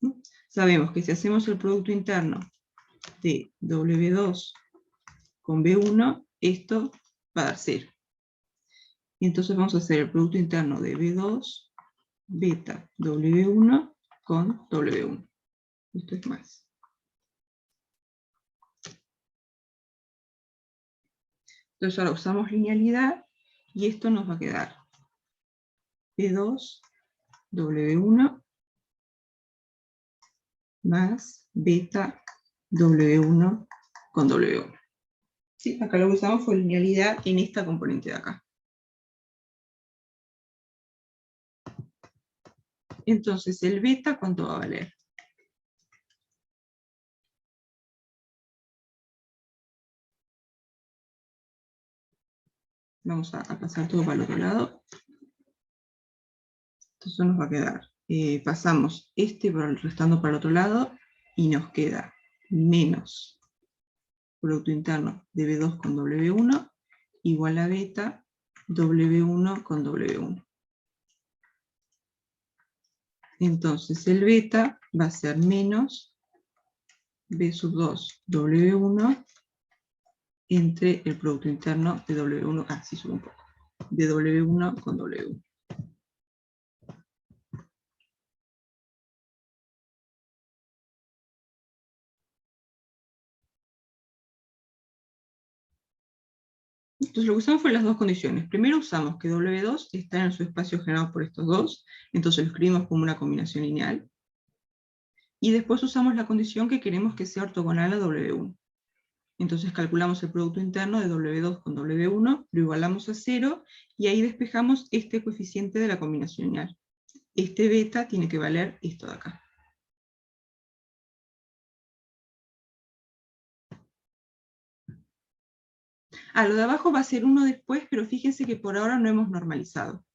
¿Mm? Sabemos que si hacemos el producto interno de W2 con B1, esto va a dar 0. Y entonces vamos a hacer el producto interno de B2 beta W1 con W1. Esto es más. Entonces ahora usamos linealidad y esto nos va a quedar B2 W1 más beta W1 con W1. ¿Sí? Acá lo que usamos fue linealidad en esta componente de acá. Entonces el beta, ¿cuánto va a valer? Vamos a pasar todo para el otro lado. Entonces nos va a quedar, pasamos restando para el otro lado, y nos queda menos producto interno de B2 con W1 igual a beta W1 con W1. Entonces el beta va a ser menos B sub 2 W1 entre el producto interno de W1, sí sube un poco, de W1 con W1. Entonces lo que usamos fue las dos condiciones. Primero usamos que W2 está en el subespacio generado por estos dos, entonces lo escribimos como una combinación lineal. Y después usamos la condición que queremos que sea ortogonal a W1. Entonces calculamos el producto interno de W2 con W1, lo igualamos a 0, y ahí despejamos este coeficiente de la combinación lineal. Este beta tiene que valer esto de acá. Lo de abajo va a ser 1 después, pero fíjense que por ahora no hemos normalizado.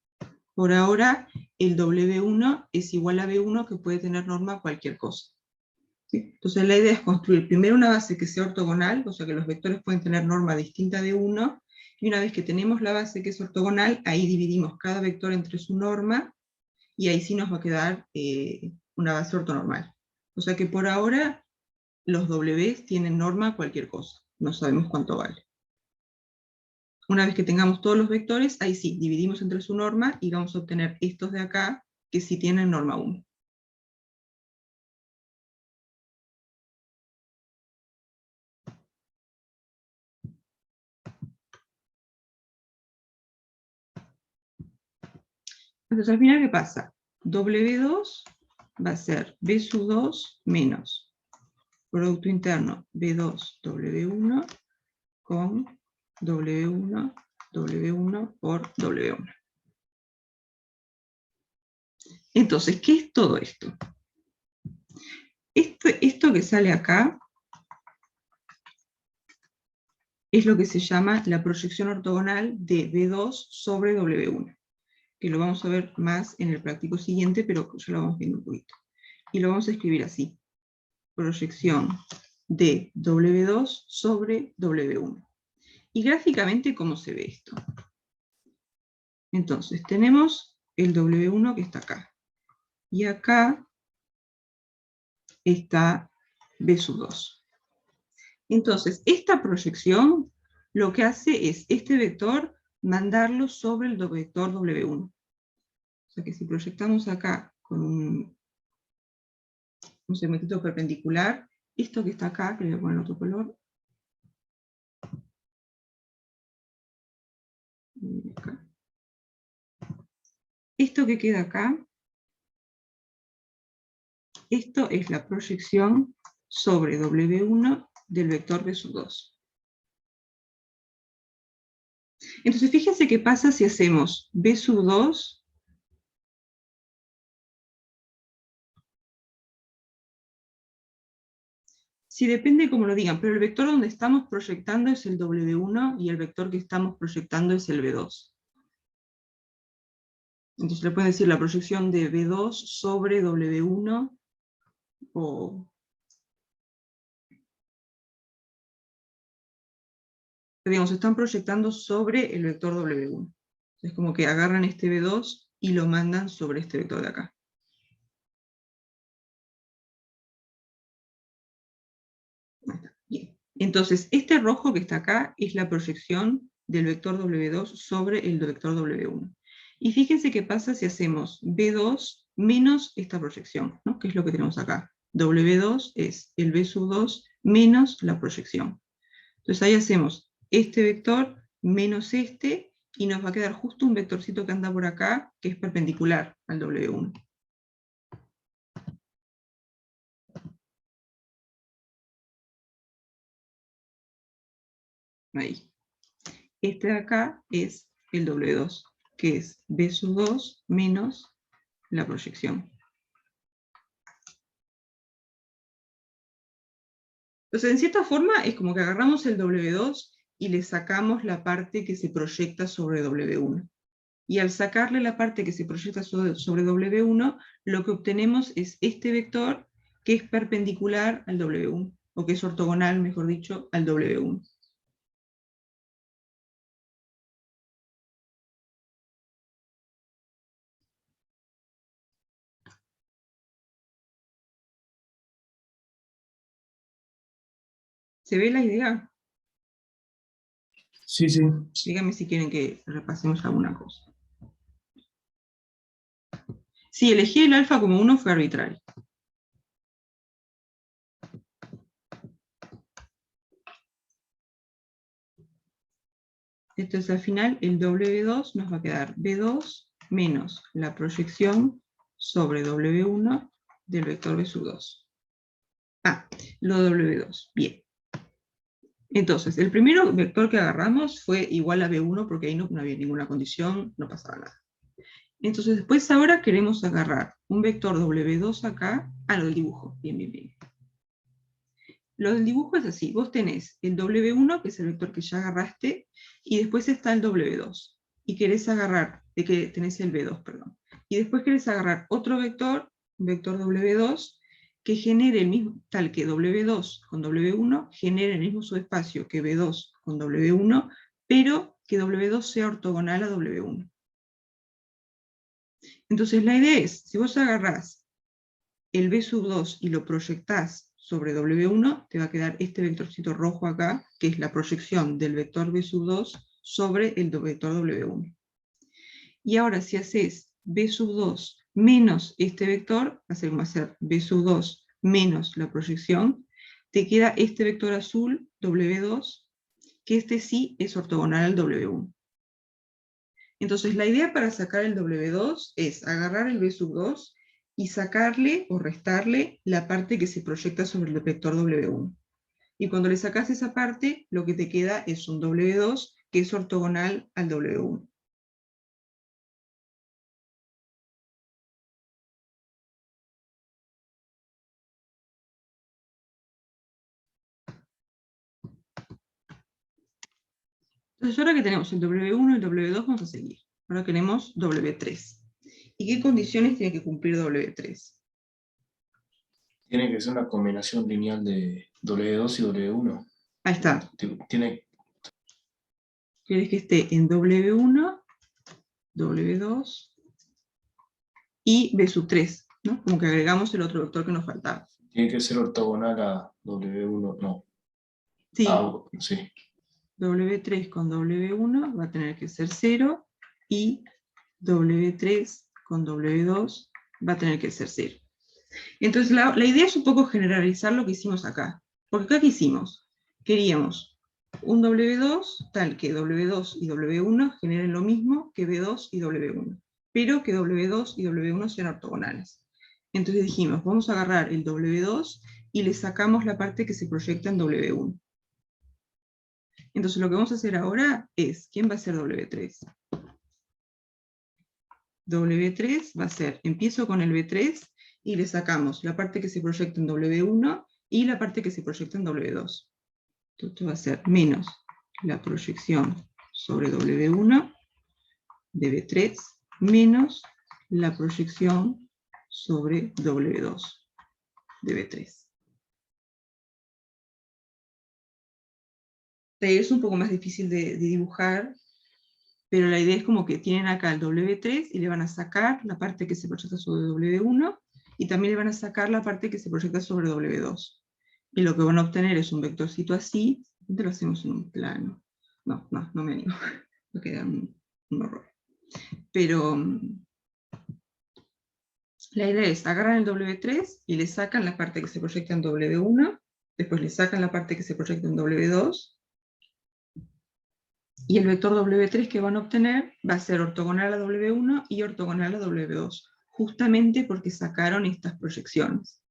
Por ahora el W1 es igual a B1, que puede tener norma cualquier cosa. ¿Sí? Entonces la idea es construir primero una base que sea ortogonal, o sea que los vectores pueden tener norma distinta de 1, y una vez que tenemos la base que es ortogonal, ahí dividimos cada vector entre su norma, y ahí sí nos va a quedar una base ortonormal. O sea que por ahora los W tienen norma cualquier cosa, no sabemos cuánto vale. Una vez que tengamos todos los vectores, ahí sí, dividimos entre su norma, y vamos a obtener estos de acá, que sí tienen norma 1. Entonces al final, ¿qué pasa? W2 va a ser B sub 2 menos producto interno B2 W1 con W1 W1 por W1. Entonces, ¿qué es todo esto? Esto que sale acá es lo que se llama la proyección ortogonal de B2 sobre W1, que lo vamos a ver más en el práctico siguiente, pero ya lo vamos viendo un poquito. Y lo vamos a escribir así: proyección de W2 sobre W1. Y gráficamente, ¿cómo se ve esto? Entonces, tenemos el W1 que está acá. Y acá está B sub 2. Entonces, esta proyección lo que hace es este vector mandarlo sobre el vector W1. O sea que si proyectamos acá con un segmentito perpendicular, esto que está acá, que le voy a poner otro color, acá, Esto que queda acá, esto es la proyección sobre W1 del vector B sub 2. Entonces fíjense qué pasa si hacemos B sub 2 si depende como lo digan, pero el vector donde estamos proyectando es el W1 y el vector que estamos proyectando es el B2. Entonces le pueden decir la proyección de B2 sobre W1 o... digamos, están proyectando sobre el vector W1. Es como que agarran este B2 y lo mandan sobre este vector de acá. Bien. Entonces, este rojo que está acá es la proyección del vector W2 sobre el vector W1. Y fíjense qué pasa si hacemos B2 menos esta proyección, ¿no? Que es lo que tenemos acá. W2 es el B sub 2 menos la proyección. Entonces ahí hacemos este vector menos este, y nos va a quedar justo un vectorcito que anda por acá, que es perpendicular al W1. Ahí. Este de acá es el W2, que es B sub 2 menos la proyección. Entonces, en cierta forma, es como que agarramos el W2 y le sacamos la parte que se proyecta sobre W1. Y al sacarle la parte que se proyecta sobre W1, lo que obtenemos es este vector que es perpendicular al W1, o que es ortogonal, mejor dicho, al W1. ¿Se ve la idea? Sí, sí. Díganme si quieren que repasemos alguna cosa. Sí, elegí el alfa como 1 fue arbitrario. Entonces al final el W2 nos va a quedar B2 menos la proyección sobre W1 del vector B sub 2. Ah, lo de W2. Bien. Entonces, el primer vector que agarramos fue igual a B1 porque ahí no había ninguna condición, no pasaba nada. Entonces después ahora queremos agarrar un vector W2 acá, lo del dibujo, bien, bien, bien. Lo del dibujo es así, vos tenés el W1, que es el vector que ya agarraste, y después está el W2, y querés agarrar, tenés el B2, perdón, y después querés agarrar otro vector, un vector W2, que genere el mismo, tal que W2 con W1 genere el mismo subespacio que B2 con W1, pero que W2 sea ortogonal a W1. Entonces la idea es, si vos agarrás el B sub 2 y lo proyectás sobre W1, te va a quedar este vectorcito rojo acá, que es la proyección del vector B sub 2 sobre el vector W1. Y ahora si haces B sub 2 menos este vector, va a ser B sub 2 menos la proyección, te queda este vector azul, W2, que este sí es ortogonal al W1. Entonces la idea para sacar el W2 es agarrar el B sub 2 y sacarle o restarle la parte que se proyecta sobre el vector W1. Y cuando le sacas esa parte, lo que te queda es un W2 que es ortogonal al W1. Entonces ahora que tenemos el W1 y el W2 vamos a seguir. Ahora queremos W3. ¿Y qué condiciones tiene que cumplir W3? Tiene que ser una combinación lineal de W2 y W1. Ahí está. Tiene... Quieres que esté en W1, W2 y B sub 3, ¿no? Como que agregamos el otro vector que nos faltaba. Tiene que ser ortogonal a W1, no. Sí. Sí. W3 con W1 va a tener que ser 0 y W3 con W2 va a tener que ser 0. Entonces la idea es un poco generalizar lo que hicimos acá. Porque acá ¿qué hicimos? Queríamos un W2 tal que W2 y W1 generen lo mismo que B2 y W1. pero que W2 y W1 sean ortogonales. Entonces dijimos, vamos a agarrar el W2 y le sacamos la parte que se proyecta en W1. Entonces lo que vamos a hacer ahora es, ¿quién va a ser W3? W3 va a ser, empiezo con el B3 y le sacamos la parte que se proyecta en W1 y la parte que se proyecta en W2. Esto va a ser menos la proyección sobre W1 de B3 menos la proyección sobre W2 de B3. Es un poco más difícil de dibujar, pero la idea es como que tienen acá el W3 y le van a sacar la parte que se proyecta sobre W1 y también le van a sacar la parte que se proyecta sobre W2. Y lo que van a obtener es un vectorcito así. Esto lo hacemos en un plano. No me animo. Va a quedar un horror. Pero la idea es agarrar el W3 y le sacan la parte que se proyecta en W1, después le sacan la parte que se proyecta en W2, y el vector W3 que van a obtener va a ser ortogonal a W1 y ortogonal a W2, justamente porque sacaron estas proyecciones.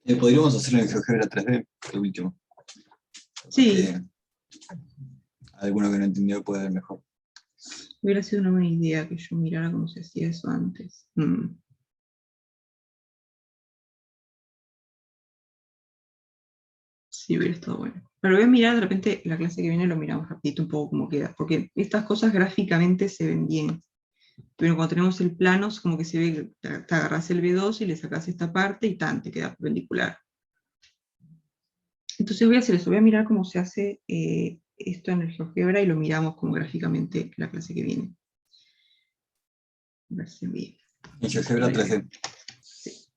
Podríamos hacerlo en GeoGebra 3D, el último. Sí. Alguno que no entendió puede ver mejor. Hubiera sido una buena idea que yo mirara cómo se hacía eso antes. Sí, hubiera estado bueno. Pero voy a mirar, de repente, la clase que viene lo miramos rapidito un poco cómo queda, porque estas cosas gráficamente se ven bien. Pero cuando tenemos el plano, es como que se ve, te agarras el B2 y le sacas esta parte y te queda perpendicular. Entonces voy a hacer eso, voy a mirar cómo se hace esto en el GeoGebra y lo miramos como gráficamente la clase que viene. A ver si bien. En GeoGebra 3D. Sí.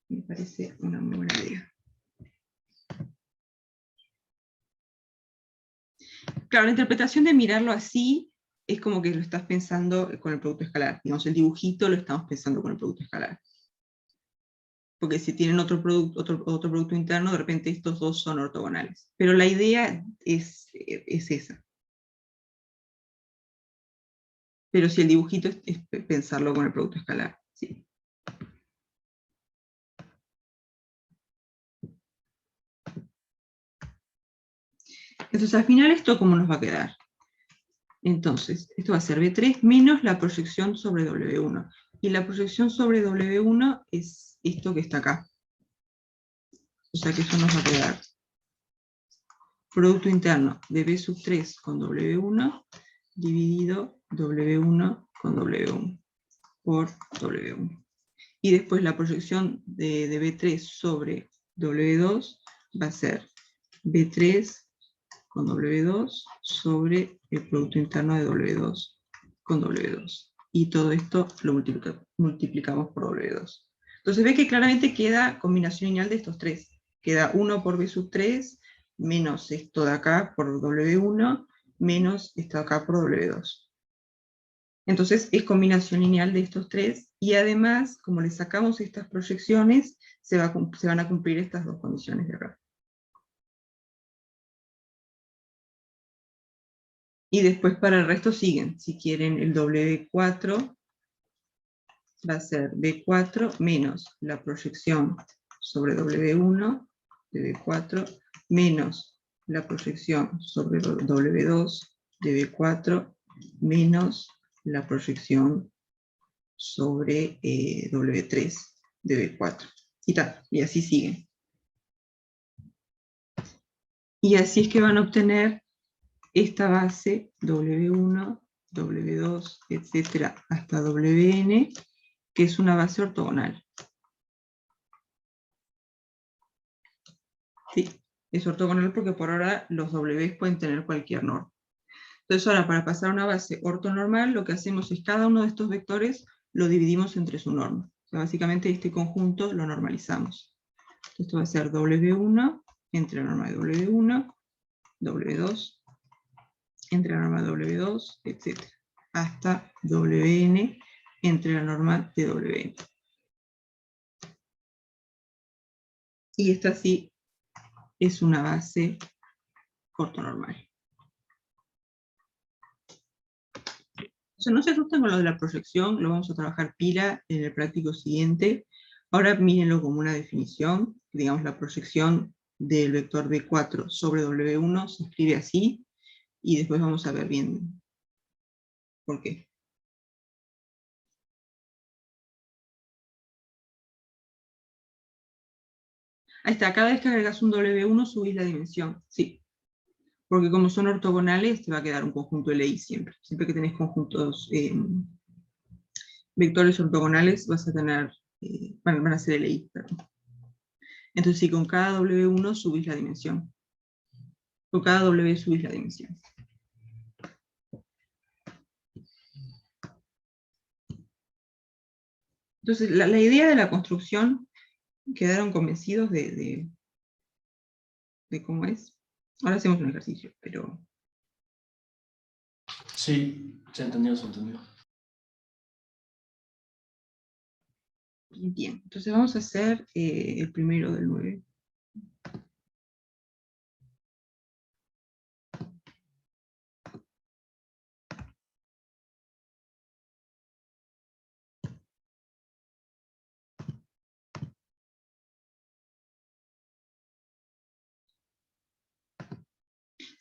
Me parece una muy buena idea. Claro, la interpretación de mirarlo así es como que lo estás pensando con el producto escalar. Digamos, el dibujito lo estamos pensando con el producto escalar. Porque si tienen otro producto interno, de repente estos dos son ortogonales. Pero la idea es esa. Pero si el dibujito es pensarlo con el producto escalar. Sí. Entonces al final esto ¿cómo nos va a quedar? Entonces, esto va a ser B3 menos la proyección sobre W1. Y la proyección sobre W1 es esto que está acá. O sea que eso nos va a quedar producto interno de B sub 3 con W1 dividido W1 con W1 por W1. Y después la proyección de B3 sobre W2 va a ser B3 con W2 sobre el producto interno de W2 con W2. Y todo esto lo multiplicamos por W2. Entonces ve que claramente queda combinación lineal de estos tres. Queda 1 por B sub 3 menos esto de acá por W1 menos esto de acá por W2. Entonces es combinación lineal de estos tres, y además, como le sacamos estas proyecciones, se van a cumplir estas dos condiciones de acá. Y después para el resto siguen. Si quieren el W4, va a ser B4 menos la proyección sobre W1 de B4 menos la proyección sobre W2 de B4 menos la proyección sobre W3 de B4. Y así siguen. Y así es que van a obtener esta base W1, W2, etcétera, hasta Wn, que es una base ortogonal. Sí, es ortogonal porque por ahora los W pueden tener cualquier norma. Entonces ahora para pasar a una base ortonormal, lo que hacemos es cada uno de estos vectores lo dividimos entre su norma. O sea, básicamente este conjunto lo normalizamos. Esto va a ser W1 entre la norma de W1, W2, entre la norma de W2, etc. Hasta Wn entre la norma de Wn. Y esta sí es una base ortonormal. sea, no se asusten con lo de la proyección, lo vamos a trabajar pila en el práctico siguiente. Ahora mírenlo como una definición, digamos la proyección del vector B4 sobre W1 se escribe así, y después vamos a ver bien por qué. Ahí está, cada vez que agregas un W1 subís la dimensión, sí. Porque como son ortogonales, te va a quedar un conjunto LI siempre. Siempre que tenés conjuntos vectores ortogonales, vas a tener, van a ser LI, perdón. Entonces, sí, con cada W1 subís la dimensión. Con cada W subís la dimensión. Entonces, la idea de la construcción, quedaron convencidos de cómo es. Ahora hacemos un ejercicio, pero... Sí, se entendió, se entendió. Bien, entonces vamos a hacer el primero del 9.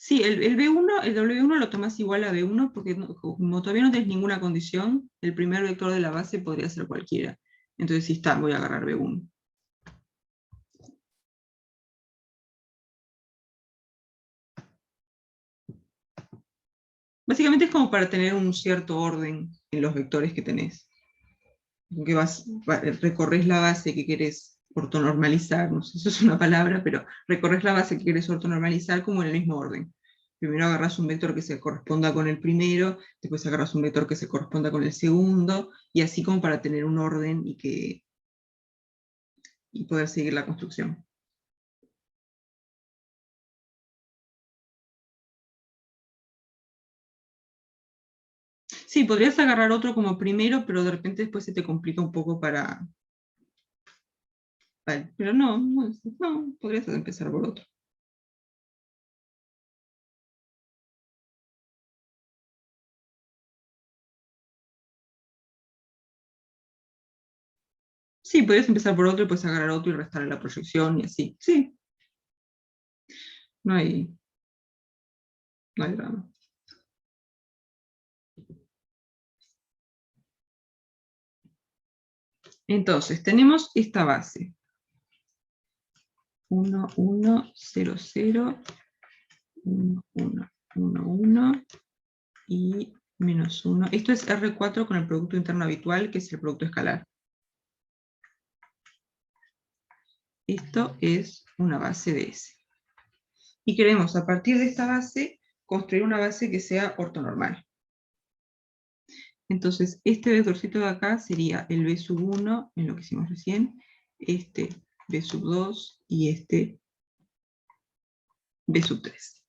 Sí, el B1, el W1 lo tomas igual a B1 porque como todavía no tenés ninguna condición, el primer vector de la base podría ser cualquiera. Entonces sí está, voy a agarrar B1. Básicamente es como para tener un cierto orden en los vectores que tenés. Que recorres la base que querés ortonormalizar, no sé si eso es una palabra, pero recorres la base que querés ortonormalizar como en el mismo orden. Primero agarras un vector que se corresponda con el primero, después agarras un vector que se corresponda con el segundo, y así como para tener un orden y poder seguir la construcción. Sí, podrías agarrar otro como primero, pero de repente después se te complica un poco para... Vale, pero no, podrías empezar por otro. Sí, podrías empezar por otro y pues agarrar otro y restarle la proyección y así. Sí. No hay drama. Entonces, tenemos esta base. 1, 1, 0, 0, 1, 1, 1, 1 y menos 1. Esto es R4 con el producto interno habitual, que es el producto escalar. Esto es una base de S. Y queremos, a partir de esta base, construir una base que sea ortonormal. Entonces, este vectorcito de acá sería el B sub 1, en lo que hicimos recién, este B sub 2 y este B sub 3.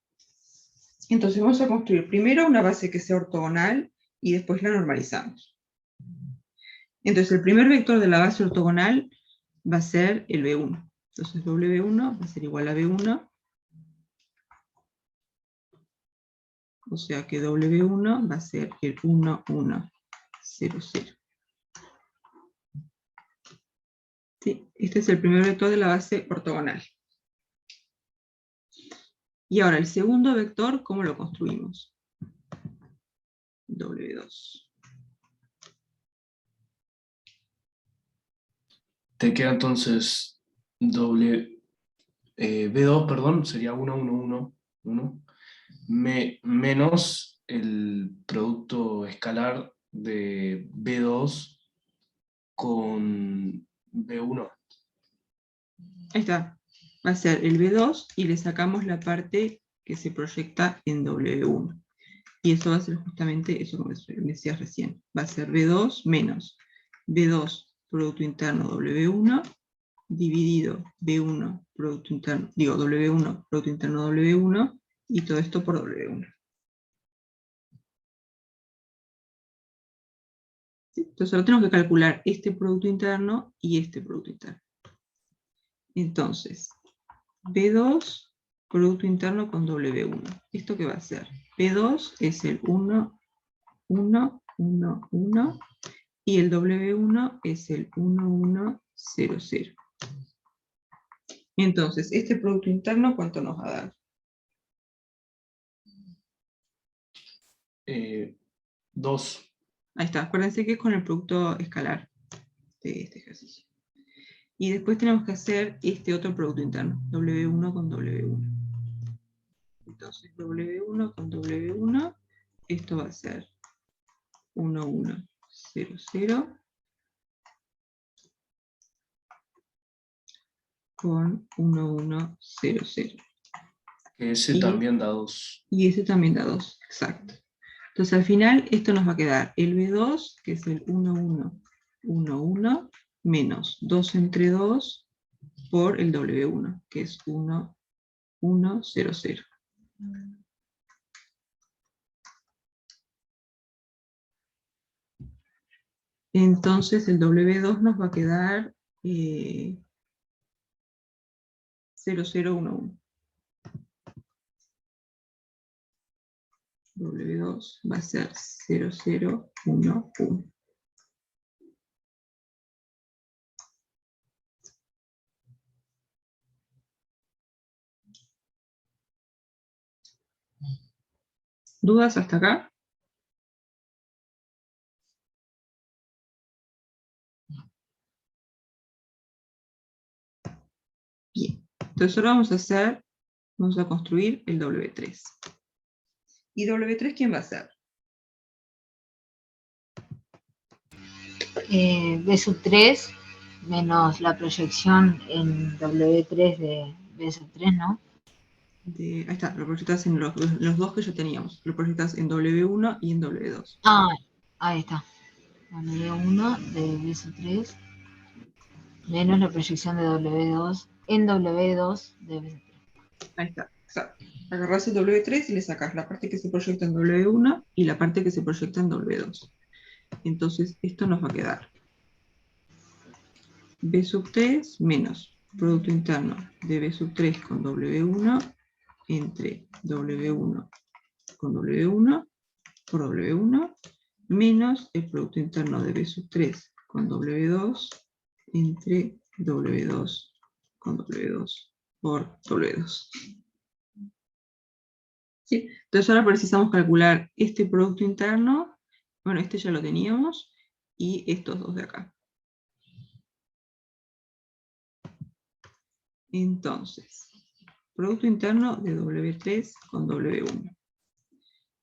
Entonces vamos a construir primero una base que sea ortogonal y después la normalizamos. Entonces el primer vector de la base ortogonal va a ser el B1. Entonces W1 va a ser igual a B1. O sea que W1 va a ser el 1, 1, 0, 0. ¿Sí? Este es el primer vector de la base ortogonal. Y ahora el segundo vector, ¿cómo lo construimos? W2. Te queda entonces B2, perdón, sería 1, 1, 1, 1, menos el producto escalar de B2 con B1. Ahí está. Va a ser el B2 y le sacamos la parte que se proyecta en W1. Y eso va a ser justamente eso como decías recién. Va a ser B2 menos B2 producto interno W1 dividido B1 producto interno, digo W1 producto interno W1 y todo esto por W1. ¿Sí? Entonces ahora tenemos que calcular este producto interno y este producto interno. Entonces, B2 producto interno con W1. ¿Esto qué va a ser? B2 es el 1, 1 1, 1, y el W1 es el 1, 1, 0, 0. Entonces, este producto interno, ¿cuánto nos va a dar? 2. Ahí está, acuérdense que es con el producto escalar de este ejercicio. Y después tenemos que hacer este otro producto interno, W1 con W1. Entonces, W1 con W1, esto va a ser 1, 1, 0, 0, con 1, 1, 0, 0. Ese Y- también da 2. Y ese también da 2, exacto. Entonces al final esto nos va a quedar el B2, que es el 1, 1, 1, 1, menos 2 entre 2 por el W1, que es 1, 1, 0, 0. Entonces el W2 nos va a quedar 0, 0, 1, 1. W2 va a ser 0, 0, 1, 1. ¿Dudas hasta acá? Bien. Entonces ahora vamos a construir el W3. ¿Y W3 quién va a ser? B sub 3 menos la proyección en W3 de B sub 3, ¿no? Ahí está, lo proyectas en los dos que ya teníamos. Lo proyectas en W1 y en W2. Ah, ahí está. W1 de B sub 3 menos la proyección de W2 en W2 de B sub 3. Ahí está, exacto. Agarrás el W3 y le sacas la parte que se proyecta en W1 y la parte que se proyecta en W2. Entonces esto nos va a quedar B sub 3 menos producto interno de B sub 3 con W1 entre W1 con W1 por W1 menos el producto interno de B sub 3 con W2 entre W2 con W2 por W2. ¿Sí? Entonces ahora precisamos calcular este producto interno, bueno, este ya lo teníamos, y estos dos de acá. Entonces, producto interno de W3 con W1.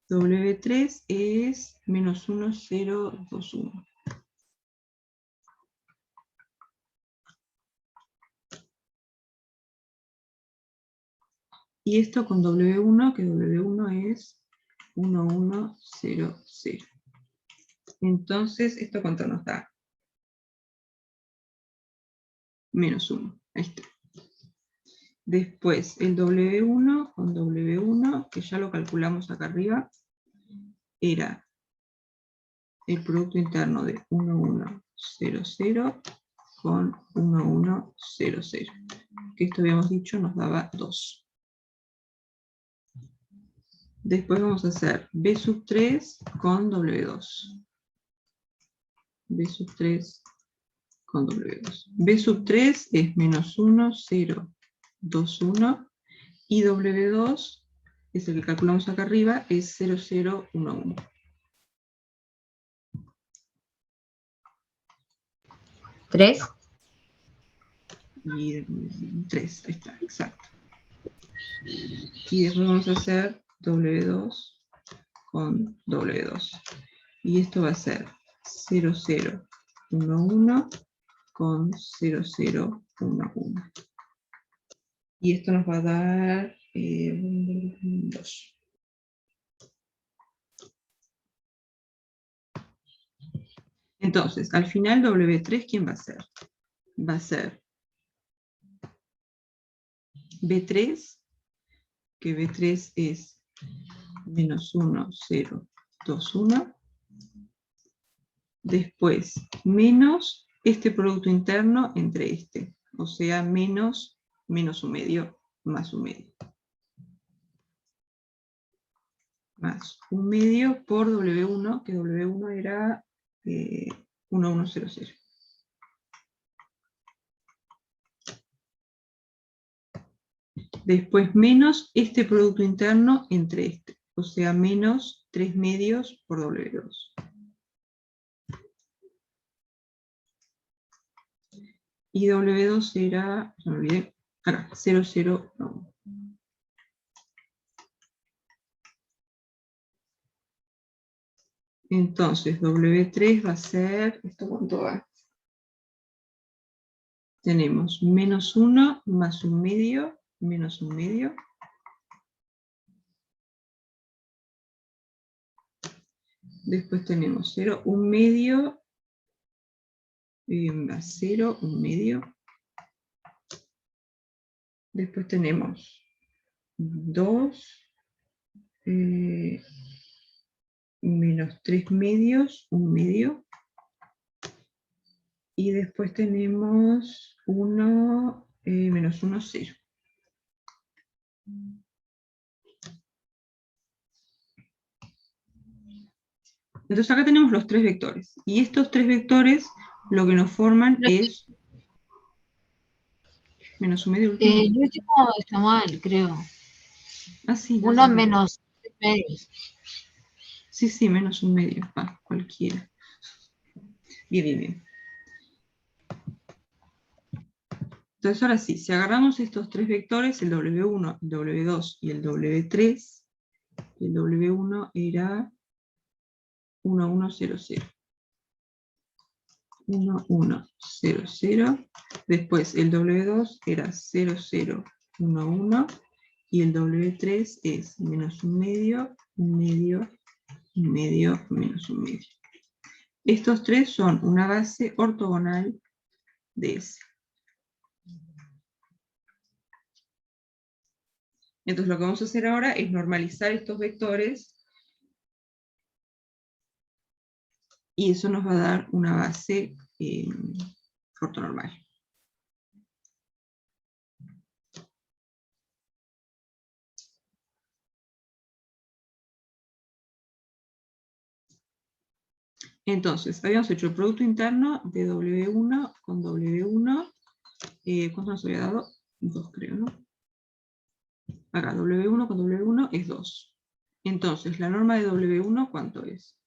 W3 es menos 1, 0, 2, 1. Y esto con W1, que W1 es 1, 1, 0, 0. Entonces, ¿esto cuánto nos da? Menos 1. Ahí está. Después, el W1 con W1, que ya lo calculamos acá arriba, era el producto interno de 1, 1, 0, 0 con 1, 1, 0, 0. Que esto habíamos dicho nos daba 2. Después vamos a hacer B sub 3 con W2. B sub 3 con W2. B sub 3 es menos 1, 0, 2, 1. Y W2, es el que calculamos acá arriba, es 0, 0, 1, 1. ¿3? Y 3, ahí está, exacto. Y después vamos a hacer W2 con W2. Y esto va a ser 0, 0, 1, 1 con 0, 0, 1, 1. Y esto nos va a dar 2. Entonces, al final W3, ¿quién va a ser? Va a ser B3, que B3 es menos 1, 0, 2, 1. Después, menos este producto interno entre este. O sea, menos 1 medio más 1 medio. Más 1 medio por W1, que W1 era 1100. Después menos este producto interno entre este, o sea, menos 3 medios por W2. Y W2 era, no me olvidé, acá, 001. Entonces, W3 va a ser, ¿esto cuánto va? Tenemos menos 1 más 1 medio, menos 1 medio. Después tenemos 0, 1 medio, más 0, 1 medio. Después tenemos 2, menos 3 medios, 1 medio. Y después tenemos 1, menos 1, 0. Entonces acá tenemos los 3 vectores. Y estos 3 vectores lo que nos forman es menos 1 medio último. El último está mal, creo. Ah, sí, no, 1 no. menos 3 medios. Sí, sí, menos 1 medio. Cualquiera. Bien, bien, bien. Entonces ahora sí, si agarramos estos 3 vectores, el W1, el W2 y el W3, el W1 era 1, 1, 0, 0. 1, 1, 0, 0. Después el W2 era 0, 0, 1, 1. Y el W3 es menos 1 medio, 1 medio, 1 medio, menos 1 medio. Estos 3 son una base ortogonal de S. Entonces lo que vamos a hacer ahora es normalizar estos vectores y eso nos va a dar una base ortonormal. Entonces, habíamos hecho el producto interno de W1 con W1. ¿Cuánto nos había dado? 2 creo, ¿no? Acá, W1 con W1 es 2. Entonces, la norma de W1, ¿cuánto es?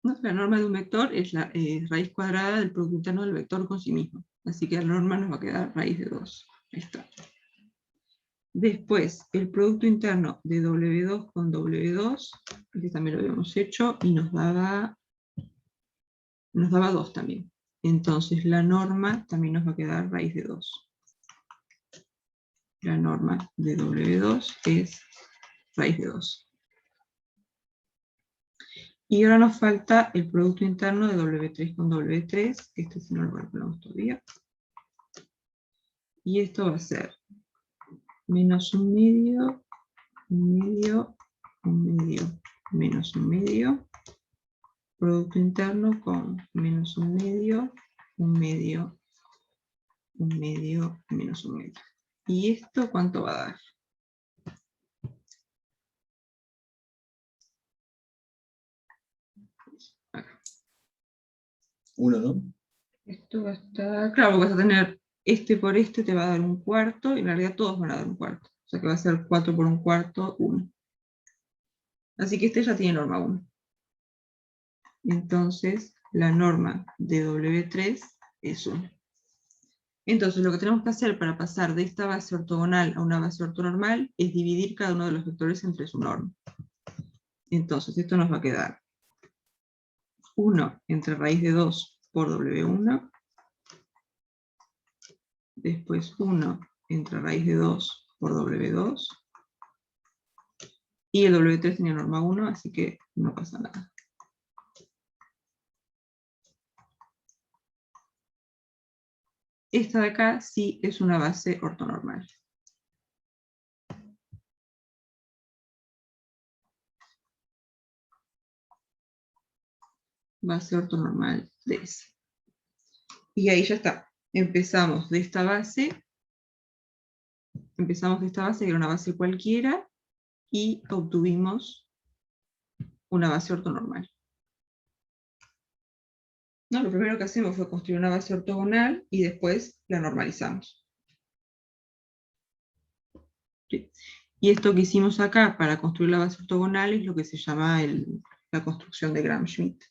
¿No? La norma de un vector es la raíz cuadrada del producto interno del vector con sí mismo. Así que la norma nos va a quedar raíz de 2. Ahí está. Después, el producto interno de W2 con W2, que también lo habíamos hecho, y nos daba 2 también. Entonces la norma también nos va a quedar raíz de 2. La norma de W2 es raíz de 2. Y ahora nos falta el producto interno de W3 con W3, que este sí no lo calculamos todavía. Y esto va a ser menos 1 medio, 1 medio, 1 medio, menos 1 medio. Producto interno con menos 1 medio, 1 medio, 1 medio, menos 1 medio. ¿Y esto cuánto va a dar? Acá. 1, ¿no? Esto va a estar, claro, vas a tener este por este te va a dar un cuarto, y en realidad todos van a dar un cuarto. O sea que va a ser 4 por un cuarto, 1. Así que este ya tiene norma 1. Entonces, la norma de W3 es 1. Entonces, lo que tenemos que hacer para pasar de esta base ortogonal a una base ortonormal es dividir cada uno de los vectores entre su norma. Entonces, esto nos va a quedar 1 entre raíz de 2 por W1. Después 1 entre raíz de 2 por W2. Y el W3 tiene norma 1, así que no pasa nada. Esta de acá sí es una base ortonormal. Base ortonormal de S. Y ahí ya está. Empezamos de esta base Empezamos de esta base, que era una base cualquiera, y obtuvimos una base ortonormal. No, lo primero que hacemos fue construir una base ortogonal y después la normalizamos. ¿Sí? Y esto que hicimos acá para construir la base ortogonal es lo que se llama la construcción de Gram-Schmidt.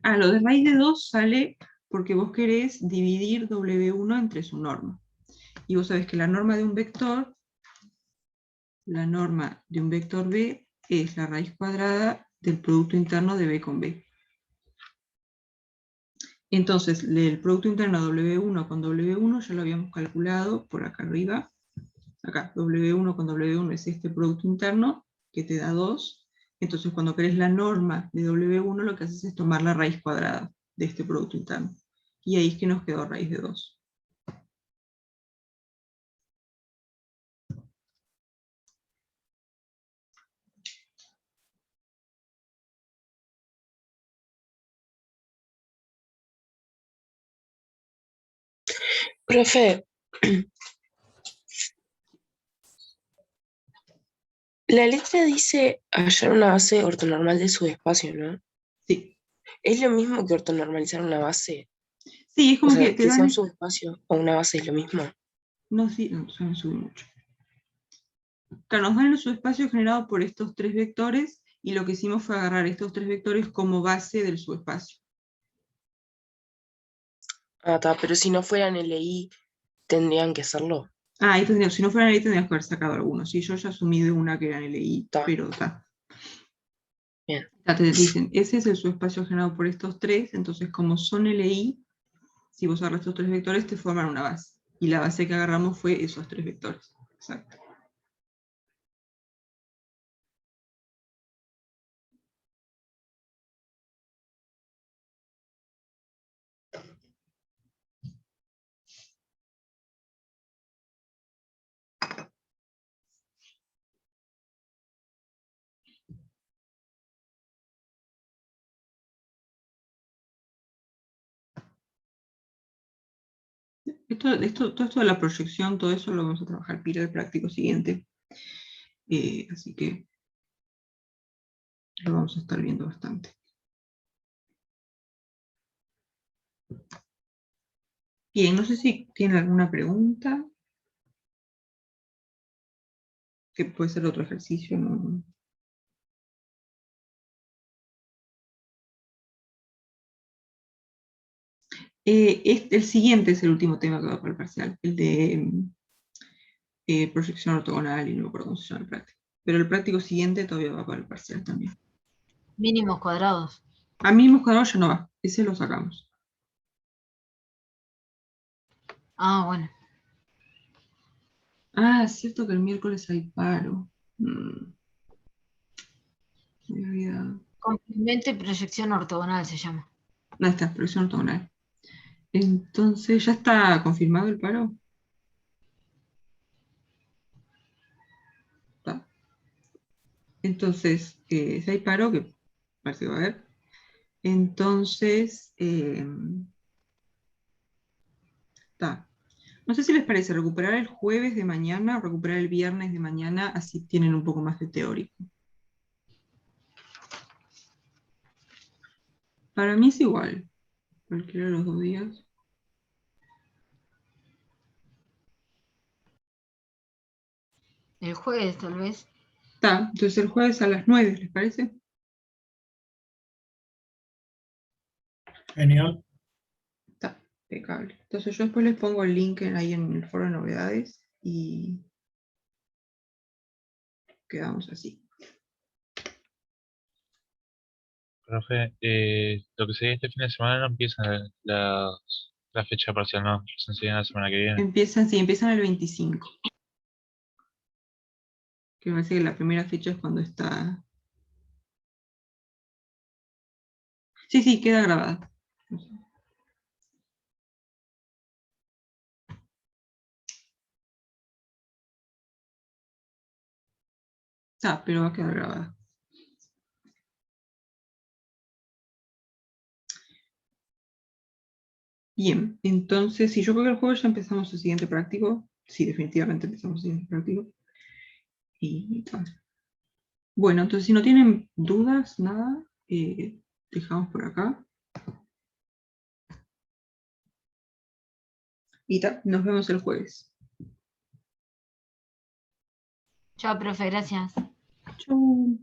Lo de raíz de 2 sale porque vos querés dividir W1 entre su norma. Y vos sabés que la norma de un vector B es la raíz cuadrada del producto interno de B con B. Entonces, el producto interno W1 con W1 ya lo habíamos calculado por acá arriba. Acá, W1 con W1 es este producto interno que te da 2. Entonces, cuando querés la norma de W1, lo que haces es tomar la raíz cuadrada de este producto interno. Y ahí es que nos quedó raíz de 2. Profe, la letra dice hallar una base ortonormal de subespacio, ¿no? Sí. ¿Es lo mismo que ortonormalizar una base? Sí, es como O sea, que te que sea un dan... subespacio o una base es lo mismo. No, sí, no, se me sube mucho. Claro, nos dan el subespacio generado por estos 3 vectores, y lo que hicimos fue agarrar estos 3 vectores como base del subespacio. Está, pero si no fueran LI, tendrían que hacerlo. Ahí tendríamos, si no fueran LI tendríamos que haber sacado algunos. Sí, yo ya asumí de una que eran LI, pero está. Bien. Te dicen, ese es el subespacio generado por estos 3, entonces como son LI, si vos agarras estos 3 vectores te forman una base. Y la base que agarramos fue esos 3 vectores. Exacto. Todo esto de la proyección, todo eso lo vamos a trabajar para el práctico siguiente. Así que lo vamos a estar viendo bastante. Bien, no sé si tienen alguna pregunta. Que puede ser otro ejercicio, ¿no? El siguiente es el último tema que va para el parcial, el de proyección ortogonal y no recuerdo cómo se llama el práctico. Pero el práctico siguiente todavía va para el parcial también. Mínimos cuadrados. A mínimos cuadrados ya no va, ese lo sacamos. Bueno. Es cierto que el miércoles hay paro. Me había olvidado. Complemento y proyección ortogonal se llama. No está, proyección ortogonal. Entonces, ¿ya está confirmado el paro? Está. Entonces, si hay paro, que parece que va a haber, entonces, está. No sé si les parece recuperar el jueves de mañana o recuperar el viernes de mañana, así tienen un poco más de teórico. Para mí es igual, cualquiera de los 2 días. El jueves, tal vez. Está, entonces el jueves a las 9, ¿les parece? Genial. Está, impecable. Entonces yo después les pongo el link ahí en el foro de novedades y quedamos así. Profe, lo que sería este fin de semana no empieza la fecha parcial, no, se enseña la semana que viene. Empiezan el 25. Que me parece que la primera fecha es cuando está... Sí, queda grabada. Está, pero va a quedar grabada. Bien, entonces, si yo creo que el juego ya empezamos el siguiente práctico. Sí, definitivamente empezamos el siguiente práctico. Y tal. Bueno, entonces si no tienen dudas, nada, dejamos por acá. Y tal, nos vemos el jueves. Chao, profe, gracias. Chau.